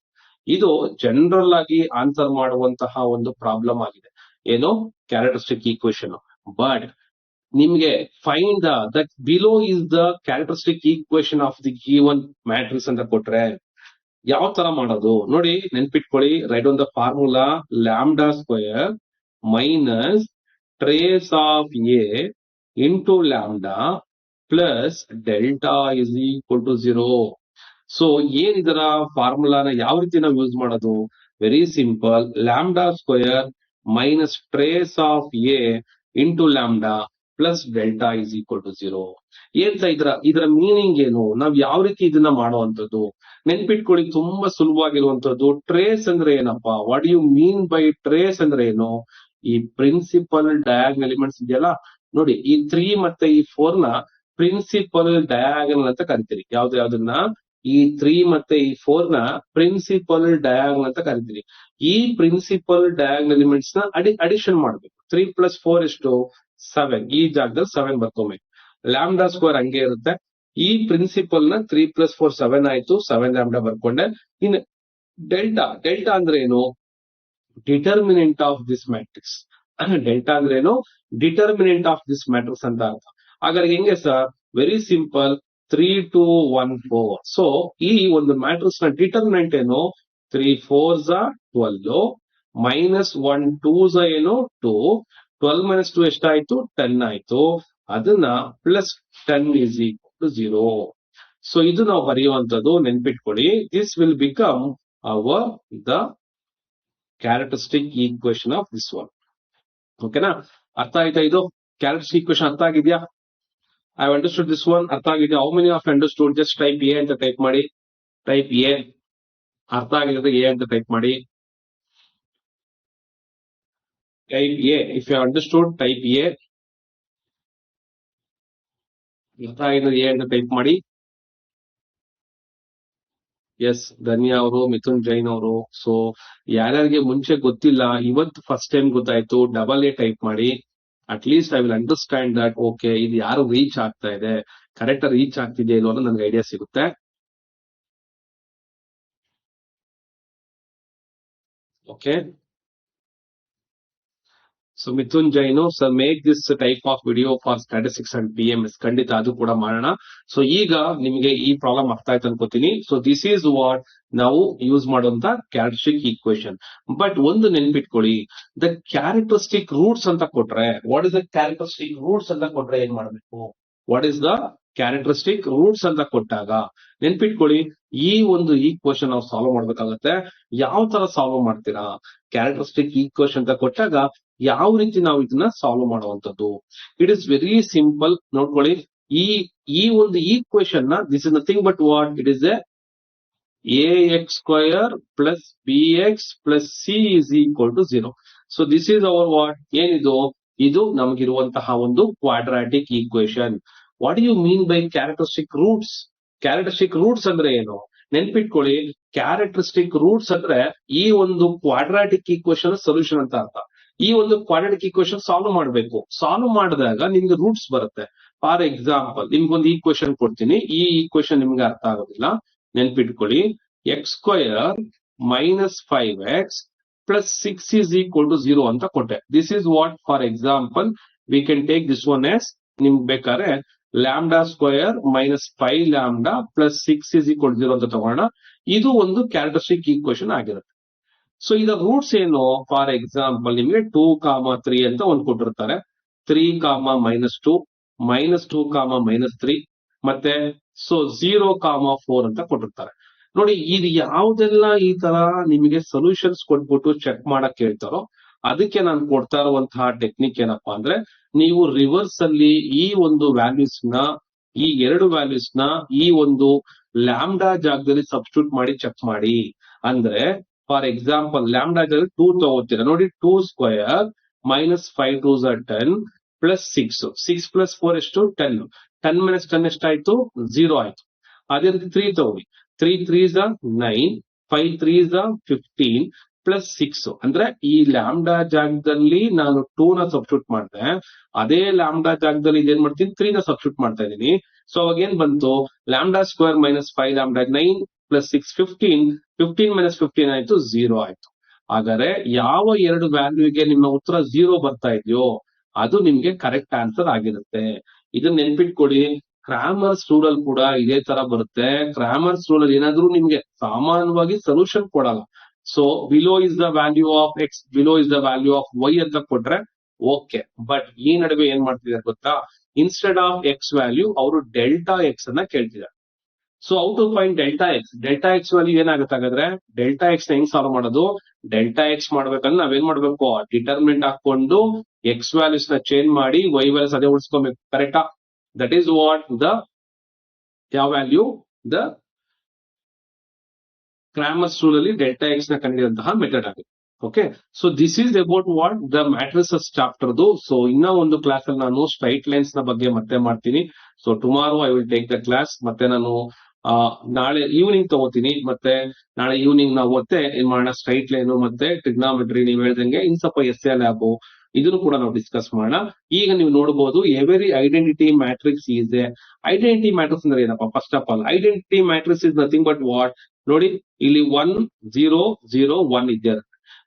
ಇದು ಜನರಲ್ ಆಗಿ ಆನ್ಸರ್ ಮಾಡುವಂತಹ ಒಂದು ಪ್ರಾಬ್ಲಮ್ ಆಗಿದೆ, ಏನು, ಕ್ಯಾರೆಕ್ಟರಿಸ್ಟಿಕ್ ಈಕ್ವೇಶನ್. ಬಟ್ ನಿಮ್ಗೆ find that below is the characteristic equation of the given matrix ಅಂತ ಕೊಟ್ರೆ ಯಾವ ತರ ಮಾಡೋದು ನೋಡಿ, ನೆನ್ಪಿಟ್ಕೊಳ್ಳಿ. Right on the formula, lambda square minus trace of A into lambda plus delta is equal to 0. So ಏನ್ ಇದರ ಫಾರ್ಮುಲಾನ ಯಾವ ರೀತಿ ನಾವು ಯೂಸ್ ಮಾಡೋದು? Very simple, lambda square minus trace of A into lambda plus delta is equal to 0. ಏನ್ಸ ಇದರ meaning ಏನು, ನಾವ್ ಯಾವ ರೀತಿ ಇದನ್ನ ಮಾಡುವಂತದ್ದು ನೆನ್ಪಿಟ್ಕೊಳ್ಳಿ. ತುಂಬಾ ಸುಲಭವಾಗಿರುವಂತದ್ದು. ಟ್ರೇಸ್ ಅಂದ್ರೆ ಏನಪ್ಪಾ, what you mean by trace ಅಂದ್ರೆ ಏನು? ಈ ಪ್ರಿನ್ಸಿಪಲ್ ಡಯಾಗನಲ್ ಎಲಿಮೆಂಟ್ಸ್ ಇದೆಯಲ್ಲ ನೋಡಿ, ಈ 3 ಮತ್ತೆ ಈ 4 ನ ಪ್ರಿನ್ಸಿಪಲ್ ಡಯಾಗನಲ್ ಅಂತ ಕರಿತೀರಿ. ಯಾವ್ದನ್ನ ಈ 3 ಮತ್ತೆ ಈ 4 ನ ಪ್ರಿನ್ಸಿಪಲ್ ಡಯಾಗನಲ್ ಅಂತ ಕರಿತೀರಿ. ಈ ಪ್ರಿನ್ಸಿಪಲ್ ಡಯಾಗನಲ್ ಎಲಿಮೆಂಟ್ಸ್ ನ ಅಡಿಷನ್ ಮಾಡ್ಬೇಕು. 3 + 4 ಎಷ್ಟು? 7. ಈ ಜಾಗದಲ್ಲಿ 7 ಬರ್ಕೊಬೇಕು. ಲ್ಯಾಂಬ್ಡಾ ಸ್ಕ್ವೇರ್ ಹಂಗೆ ಇರುತ್ತೆ. ಈ ಪ್ರಿನ್ಸಿಪಲ್ ನ 3 + 4 7 ಆಯ್ತು. 7 ಲ್ಯಾಂಬ್ಡಾ ಬರ್ಕೊಂಡೆ. ಇನ್ನು ಡೆಲ್ಟಾ ಅಂದ್ರೆ ಏನು? Determinant of this matrix. Delta ಅಂದ್ರೆ ಏನು? ಡಿಟರ್ಮಿನೆಂಟ್ ಆಫ್ ದಿಸ್ ಮ್ಯಾಟ್ರಿಕ್ಸ್ ಅಂತ ಅರ್ಥ. ಹಾಗಾದ್ರೆ ಹೆಂಗೆ ಸರ್? Very simple. 3 2 1 4. ಸೊ ಈ ಒಂದು ಮ್ಯಾಟ್ರಿಕ್ಸ್ ನ ಡಿಟರ್ಮಿನೆಂಟ್ ಏನು? 3 4s are 12, -1 2s ಏನು? 2. 12 - 2 ಎಷ್ಟಾಯ್ತು? 10 ಆಯ್ತು. ಅದನ್ನ +10 is equal to 0. ಸೊ ಇದು ನಾವು ಬರೆಯುವಂತದ್ದು, ನೆನ್ಪಿಟ್ಕೊಳ್ಳಿ. This will become the characteristic equation of this one. ಓಕೆನಾ? ಅರ್ಥ ಆಯ್ತಾ? ಇದು ಕ್ಯಾರೆಕ್ಟರಿಸ್ಟಿಕ್ ಈಕ್ವೇಶನ್ ಅರ್ಥ ಆಗಿದ್ಯಾ? I have understood this one. ಅರ್ಥ ಆಗಿದೆ? How many of understood? Just type A ಅಂತ ಟೈಪ್ ಮಾಡಿ. Type A. ಅರ್ಥ ಆಗಿದ್ರೆ ಎ ಅಂತ ಟೈಪ್ ಮಾಡಿ. Type A. If you understood type A. ಅರ್ಥ ಆಗಿದ್ರೆ ಎ ಅಂತ ಟೈಪ್ ಮಾಡಿ. ಎಸ್, ಧನ್ಯಾ ಅವರು, ಮಿಥುನ್ ಜೈನ್ ಅವರು. ಸೊ ಯಾರ್ಯಾರಿಗೆ ಮುಂಚೆ ಗೊತ್ತಿಲ್ಲ, ಇವತ್ತು ಫಸ್ಟ್ ಟೈಮ್ ಗೊತ್ತಾಯ್ತು, ಡಬಲ್ ಎ ಟೈಪ್ ಮಾಡಿ. At least I will understand that okay ಇದು ಯಾರು ರೀಚ್ ಆಗ್ತಾ ಇದೆ, ಕರೆಕ್ಟ್ ರೀಚ್ ಆಗ್ತಿದೆ ಇಲ್ಲೋ ಅನ್ನೋ ನನ್ಗೆ ಐಡಿಯಾ ಸಿಗುತ್ತೆ. Okay. So Mithun Jain sir, make this type of video for statistics and PMS. ಖಂಡಿತ ಅದು ಕೂಡ ಮಾಡೋಣ. ಸೊ ಈಗ ನಿಮಗೆ ಈ ಪ್ರಾಬ್ಲಮ್ ಅರ್ಥ ಆಯ್ತು ಅನ್ಕೋತೀನಿ. ಸೊ ದಿಸ್ ಈಸ್ ವಾಟ್ ನಾವು ಯೂಸ್ ಮಾಡುವಂತ ಕ್ಯಾರೆಕ್ಟರಿಸ್ಟಿಕ್ ಈಕ್ವೇಶನ್. ಬಟ್ ಒಂದು ನೆನ್ಪಿಟ್ಕೊಳ್ಳಿ, ದ ಕ್ಯಾರೆಕ್ಟರಿಸ್ಟಿಕ್ ರೂಟ್ಸ್ ಅಂತ ಕೊಟ್ರೆ, what is the characteristic roots ಅಂತ ಕೊಟ್ರೆ ಏನ್ ಮಾಡಬೇಕು? What is the characteristic roots ಅಂತ ಕೊಟ್ಟಾಗ ನೆನ್ಪಿಟ್ಕೊಳ್ಳಿ, ಈ ಒಂದು ಈಕ್ವೇಶನ್ ನಾವು ಸಾಲ್ವ್ ಮಾಡ್ಬೇಕಾಗತ್ತೆ. ಯಾವ ತರ ಸಾಲ್ವ್ ಮಾಡ್ತೀರಾ? ಕ್ಯಾರೆಕ್ಟರಿಸ್ಟಿಕ್ ಈಕ್ವೇಶನ್ ಅಂತ ಕೊಟ್ಟಾಗ ಯಾವ ರೀತಿ ನಾವು ಇದನ್ನ ಸಾಲ್ವ್ ಮಾಡುವಂತದ್ದು? It is very simple. ನೋಡ್ಕೊಳ್ಳಿ, ಈ ಒಂದು ಈಕ್ವೇಶನ್ ನ this is nothing but what it is ax² + bx + c is equal to 0. So this is our what? ಏನಿದು? ಇದು ನಮಗಿರುವಂತಹ ಒಂದು quadratic equation. What you mean by characteristic roots? Characteristic roots ಅಂದ್ರೆ ಏನು? ನೆನ್ಪಿಟ್ಕೊಳ್ಳಿ, ಕ್ಯಾರೆಕ್ಟರಿಸ್ಟಿಕ್ ರೂಟ್ಸ್ ಅಂದ್ರೆ ಈ ಒಂದು ಕ್ವಾಡ್ರಾಟಿಕ್ ಈಕ್ವೇಶನ್ ಸೊಲ್ಯೂಷನ್ ಅಂತ ಅರ್ಥ. ಈ ಒಂದು ಕ್ವಾಡ್ರಾಟಿಕ್ ಈಕ್ವೇಶನ್ ಸಾಲ್ವ್ ಮಾಡಬೇಕು. ಸಾಲ್ವ್ ಮಾಡಿದಾಗ ನಿಮ್ಗೆ ರೂಟ್ಸ್ ಬರುತ್ತೆ. ಫಾರ್ ಎಕ್ಸಾಂಪಲ್, ನಿಮ್ಗೊಂದು ಈಕ್ವೇಶನ್ ಕೊಡ್ತೀನಿ. ಈ ಈಕ್ವೇಶನ್ ನಿಮ್ಗೆ ಅರ್ಥ ಆಗೋದಿಲ್ಲ. ನೆನ್ಪಿಟ್ಕೊಳ್ಳಿ, x² - 5x + 6 is equal to 0 ಅಂತ ಕೊಟ್ಟೆ. This is what? For example, we can take this one as, ನಿಮ್ಗೆ ಬೇಕಾದ್ರೆ λ² - 5λ + 6 is equal to 0 ಅಂತ ತಗೋಣ. ಇದು ಒಂದು ಕ್ಯಾರೆಕ್ಟರಿಸ್ಟಿಕ್ ಈಕ್ವೇಶನ್ ಆಗಿರುತ್ತೆ. ಸೊ ಇದರ ರೂಟ್ಸ್ ಏನು? ಫಾರ್ ಎಕ್ಸಾಂಪಲ್, ನಿಮಗೆ 2, 3 ಅಂತ ಒಂದು ಕೊಟ್ಟಿರ್ತಾರೆ. 3, -2, -2, -3 ಮತ್ತೆ ಸೊ 0, 4 ಅಂತ ಕೊಟ್ಟಿರ್ತಾರೆ. ನೋಡಿ, ಇದು ಯಾವ್ದೆಲ್ಲ ಈ ತರ ನಿಮಗೆ ಸೊಲ್ಯೂಷನ್ಸ್ ಕೊಟ್ಬಿಟ್ಟು ಚೆಕ್ ಮಾಡಕ್ ಹೇಳ್ತಾರೋ ಅದಕ್ಕೆ ನಾನು ಕೊಡ್ತಾ ಇರುವಂತಹ ಟೆಕ್ನಿಕ್ ಏನಪ್ಪಾ ಅಂದ್ರೆ, ನೀವು ರಿವರ್ಸ್ ಅಲ್ಲಿ ಈ ಒಂದು ವ್ಯಾಲ್ಯೂಸ್ ನ, ಈ 2 ವ್ಯಾಲ್ಯೂಸ್ ನ ಈ ಒಂದು ಲ್ಯಾಂಬ್ಡಾ ಜಾಗದಲ್ಲಿ ಸಬ್ಸ್ಟಿಟ್ಯೂಟ್ ಮಾಡಿ ಚೆಕ್ ಮಾಡಿ. ಅಂದ್ರೆ ಫಾರ್ ಎಕ್ಸಾಂಪಲ್, ಲ್ಯಾಂಬ್ಡಾ ಜಾಗದಲ್ಲಿ 2 ತಗೋತೀರಾ. ನೋಡಿ, 2² - 5 2s are 10 + 6. 6 + 4 ಎಷ್ಟು? 10. 10 - 10 ಎಷ್ಟಾಯ್ತು? 0 ಆಯ್ತು. ಅದೇ ರೀತಿ 3 ತಗೊಳ್ಳಿ. 3 3s are 9, 5 3s are 15 + 6. ಅಂದ್ರೆ ಈ ಲ್ಯಾಂಬ್ಡಾ ಜಾಗದಲ್ಲಿ ನಾನು 2 ನ ಸಬ್ಸ್ಟಿಟ್ಯೂಟ್ ಮಾಡಿದೆ. ಅದೇ ಲ್ಯಾಂಬ್ಡಾ ಜಾಗದಲ್ಲಿ ಇದೇನ್ ಮಾಡ್ತೀನಿ? 3 ನ ಸಬ್ಸ್ಟಿಟ್ಯೂಟ್ ಮಾಡ್ತಾ ಇದೀನಿ. ಸೊ ಅವಾಗ ಏನ್ ಬಂತು? λ² - 5λ 9 + 6 15. 15 - 15 ಆಯ್ತು, 0 ಆಯ್ತು. ಹಾಗಾದ್ರೆ ಯಾವ 2 ವ್ಯಾಲ್ಯೂಗೆ ನಿಮ್ಮ ಉತ್ತರ 0 ಬರ್ತಾ ಇದೆಯೋ ಅದು ನಿಮ್ಗೆ ಕರೆಕ್ಟ್ ಆನ್ಸರ್ ಆಗಿರುತ್ತೆ. ಇದನ್ನ ನೆನ್ಪಿಟ್ಕೊಳ್ಳಿ. ಕ್ರಾಮರ್ಸ್ ರೂಲ್ ಅಲ್ಲಿ ಕೂಡ ಇದೇ ತರ ಬರುತ್ತೆ. ಕ್ರಾಮರ್ಸ್ ರೂಲ್ ಅಲ್ಲಿ ಏನಾದ್ರೂ ನಿಮ್ಗೆ ಸಾಮಾನ್ಯವಾಗಿ ಸೊಲ್ಯೂಷನ್ ಕೊಡಲ್ಲ. So below is the value of x, below is the value of y ಅಂತ ಕೊಟ್ರೆ ಓಕೆ. ಬಟ್ ಈ ನಡುವೆ ಏನ್ ಮಾಡ್ತಿದ್ದಾರೆ ಗೊತ್ತಾ? ಇನ್ಸ್ಟೆಡ್ ಆಫ್ ಎಕ್ಸ್ ವ್ಯಾಲ್ಯೂ ಅವರು ಡೆಲ್ಟಾ ಎಕ್ಸ್ ಅನ್ನ ಕೇಳ್ತಿದ್ದಾರೆ. So how to find delta x value ಏನಾಗುತ್ತೆ ಹಾಗಾದ್ರೆ ಡೆಲ್ಟಾ ಎಕ್ಸ್ ನ ಹೆಂಗ್ ಸಾಲ್ವ್ ಮಾಡೋದು ಡೆಲ್ಟಾ ಎಕ್ಸ್ ಮಾಡ್ಬೇಕಂದ್ರೆ ನಾವೇನ್ ಮಾಡ್ಬೇಕು ಡಿಟರ್ಮಿನೆಂಟ್ ಹಾಕೊಂಡು ಎಕ್ಸ್ ವ್ಯಾಲ್ಯೂಸ್ ನ ಚೇಂಜ್ ಮಾಡಿ ವೈ ವ್ಯಾಲ್ಯೂಸ್ ಅದೇ ಉಳಿಸ್ಕೊಬೇಕು ಕರೆಕ್ಟಾ ದಟ್ ಈಸ್ ವಾಟ್ ದ ಯಾವ ವ್ಯಾಲ್ಯೂ ದ ಕ್ರಾಮರ್ಸ್ ರೂಲ್ ಅಲ್ಲಿ ಡೆಲ್ಟಾ ಎಕ್ಸ್ ನ ಕಂಡಿರುವಂತಹ ಮೆಥಡ್ ಆಗಿದೆ okay so this is about what the matrices ಚಾಪ್ಟರ್ದು ಸೊ ಇನ್ನ ಒಂದು ಕ್ಲಾಸ್ ಅಲ್ಲಿ ನಾನು ಸ್ಟ್ರೈಟ್ ಲೈನ್ಸ್ ನ ಬಗ್ಗೆ ಮತ್ತೆ ಮಾಡ್ತೀನಿ so tomorrow I will take the class ಮತ್ತೆ ನಾನು ನಾಳೆ ಈವ್ನಿಂಗ್ ತಗೋತೀನಿ ಮತ್ತೆ ನಾಳೆ ಈವ್ನಿಂಗ್ ನಾವು ಮತ್ತೆ ಏನ್ ಮಾಡೋಣ ಸ್ಟ್ರೈಟ್ ಲೈನ್ ಮತ್ತೆ ಟ್ರಿಗ್ನಾಮೆಟ್ರಿ ನೀವು ಹೇಳ್ದಂಗೆ ಇನ್ ಸ್ವಲ್ಪ ಎಸ್ ಎ ಲ್ಯಾಬ್ ಇದನ್ನು ಕೂಡ ನಾವು ಡಿಸ್ಕಸ್ ಮಾಡೋಣ ಈಗ ನೀವು ನೋಡಬಹುದು every identity matrix is A identity matrix ಅಂದ್ರೆ ಏನಪ್ಪಾ first of all identity matrix is nothing but what ನೋಡಿ ಇಲ್ಲಿ 1 0 0 1 ಇದೆ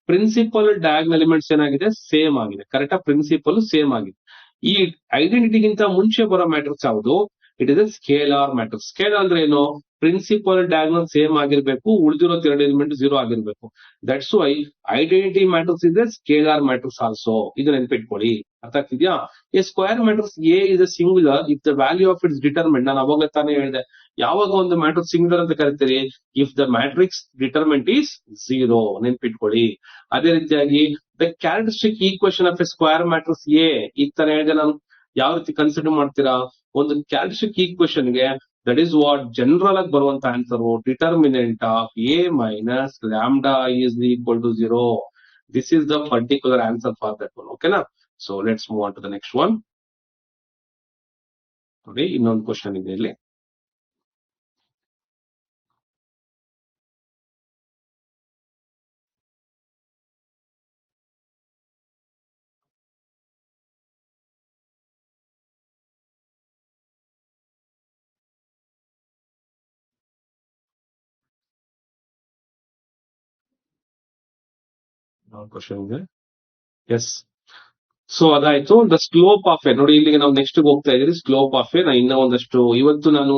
ಪ್ರಿನ್ಸಿಪಲ್ ಡಯಾಗ್ನಲ್ ಎಲಿಮೆಂಟ್ಸ್ ಏನಾಗಿದೆ ಸೇಮ್ ಆಗಿದೆ ಕರೆಕ್ಟಾ ಪ್ರಿನ್ಸಿಪಲ್ ಸೇಮ್ ಆಗಿದೆ ಈ ಐಡೆಂಟಿಟಿಗಿಂತ ಮುಂಚೆ ಬರೋ ಮ್ಯಾಟ್ರಿಕ್ಸ್ ಯಾವುದು it is A scalar matrix scalar ಅಂದ್ರೆ ಏನು ಪ್ರಿನ್ಸಿಪಲ್ ಡಯಾಗ್ನಲ್ ಸೇಮ್ ಆಗಿರ್ಬೇಕು ಉಳಿದಿರೋ ಎರಡು ಎಲಿಮೆಂಟ್ 0 ಆಗಿರ್ಬೇಕು ದಟ್ಸ್ ವೈ ಐಡೆಂಟಿಟಿ ಮ್ಯಾಟ್ರಿಕ್ಸ್ ಇದೆ ಸ್ಕೇಲಾರ್ ಮ್ಯಾಟ್ರಿಕ್ಸ್ ಆಲ್ಸೋ ಇದು ನೆನ್ಪಿಟ್ಕೊಳ್ಳಿ ಅರ್ಥ ಆಗ್ತಿದ್ಯಾ a square matrix A is a singular if the value of its determinant ನಾನು ಅವಾಗಲೇ ತಾನೇ ಹೇಳಿದೆ ಯಾವಾಗ ಒಂದು ಮ್ಯಾಟ್ರಿಕ್ಸ್ ಸಿಂಗುಲರ್ ಅಂತ ಕರಿತೀರಿ if the matrix determinant is 0 ನೆನ್ಪಿಟ್ಕೊಳ್ಳಿ ಅದೇ ರೀತಿಯಾಗಿ the characteristic equation of a square matrix A ಈ ತರ ಹೇಳಿದೆ ನಾನು ಯಾವ ರೀತಿ ಕನ್ಸಿಡರ್ ಮಾಡ್ತೀರಾ ಒಂದು ಕ್ಯಾರೆಕ್ಟರಿಸ್ಟಿಕ್ ಈಕ್ವೇಶನ್ ಗೆ ದಟ್ ಈಸ್ ವಾಟ್ ಜನರಲ್ ಆಗಿ ಬರುವಂತ answer determinant of A minus lambda is equal to 0 this is the particular answer for that one ಓಕೆನಾ so let's move on to the next one ನೋಡಿ ಇನ್ನೊಂದು question ಇದೆ ಇಲ್ಲಿ question ಇದೆ yes so ಅದಾಯ್ತು the slope of A ನೋಡಿ ಇಲ್ಲಿಗೆ ನಾವು ನೆಕ್ಸ್ಟ್ ಹೋಗ್ತಾ ಇದೀವಿ ಸ್ಲೋಪ್ ಆಫ್ ಎ ನಾ ಇನ್ನ ಒಂದಷ್ಟು ಇವತ್ತು ನಾನು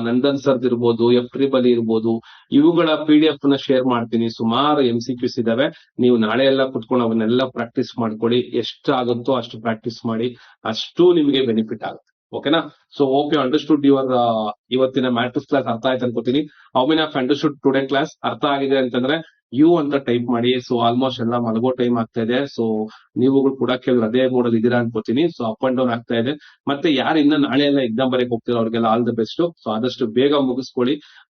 ನಂದನ್ ಸರ್ದ್ ಇರ್ಬೋದು F3 ಇರ್ಬೋದು ಇವುಗಳ PDF ನ ಶೇರ್ ಮಾಡ್ತೀನಿ ಸುಮಾರು MCQs ಇದಾವೆ ನೀವು ನಾಳೆ ಎಲ್ಲ ಕುತ್ಕೊಂಡು ಅವನ್ನೆಲ್ಲ ಪ್ರಾಕ್ಟೀಸ್ ಮಾಡ್ಕೊಳ್ಳಿ ಎಷ್ಟು ಆಗುತ್ತೋ ಅಷ್ಟು ಪ್ರಾಕ್ಟೀಸ್ ಮಾಡಿ ಅಷ್ಟು ನಿಮಗೆ ಬೆನಿಫಿಟ್ ಆಗುತ್ತೆ ಓಕೆನಾ so hope you understood your ಇವತ್ತಿನ ಮ್ಯಾಟ್ರಿಕ್ಸ್ ಕ್ಲಾಸ್ ಅರ್ಥ ಆಯ್ತು ಅನ್ಕೋತೀನಿ how many of understood today class ಅರ್ಥ ಆಗಿದೆ ಅಂತಂದ್ರೆ ಯು ಅಂತ ಟೈಪ್ ಮಾಡಿ ಸೊ ಆಲ್ಮೋಸ್ಟ್ ಎಲ್ಲ ಮಲಗೋ ಟೈಮ್ ಆಗ್ತಾ ಇದೆ ಸೊ ನೀವುಗಳು ಕೂಡ ಕೆಲವರು ಅದೇ ಮೋಡಲ್ ಇದೀರಾ ಅನ್ಕೋತೀನಿ ಸೊ ಅಪ್ ಅಂಡ್ ಡೌನ್ ಆಗ್ತಾ ಇದೆ ಮತ್ತೆ ಯಾರು ಇನ್ನ ನಾಳೆ ಎಲ್ಲ ಎಕ್ಸಾಮ್ ಬರೆಯಕ್ ಹೋಗ್ತಿರೋ ಅವ್ರಿಗೆಲ್ಲ ಆಲ್ ದ ಬೆಸ್ಟ್ ಸೊ ಆದಷ್ಟು ಬೇಗ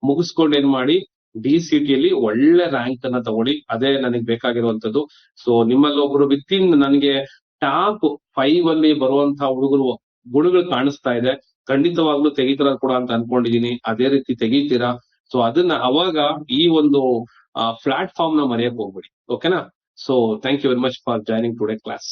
ಮುಗಿಸ್ಕೊಂಡು ಏನ್ ಮಾಡಿ DCT ಅಲ್ಲಿ ಒಳ್ಳೆ ರ್ಯಾಂಕ್ ಅನ್ನ ತಗೊಳ್ಳಿ ಅದೇ ನನಗೆ ಬೇಕಾಗಿರುವಂತದ್ದು ಸೊ ನಿಮ್ಮಲ್ಲಿ ಒಬ್ರು ವಿತಿನ್ ನನಗೆ ಟಾಪ್ 5 ಅಲ್ಲಿ ಬರುವಂತ ಗುಣಗಳು ಕಾಣಿಸ್ತಾ ಇದೆ ಖಂಡಿತವಾಗ್ಲೂ ತೆಗಿತಾರ ಕೂಡ ಅಂತ ಅನ್ಕೊಂಡಿದೀನಿ ಅದೇ ರೀತಿ ತೆಗಿತೀರಾ ಸೊ ಅದನ್ನ ಅವಾಗ ಈ ಒಂದು ಪ್ಲಾಟ್ಫಾರ್ಮ್ ನ ಮರೆಯಕ್ ಹೋಗ್ಬೇಡಿ ಓಕೆನಾ so thank you very much for joining today class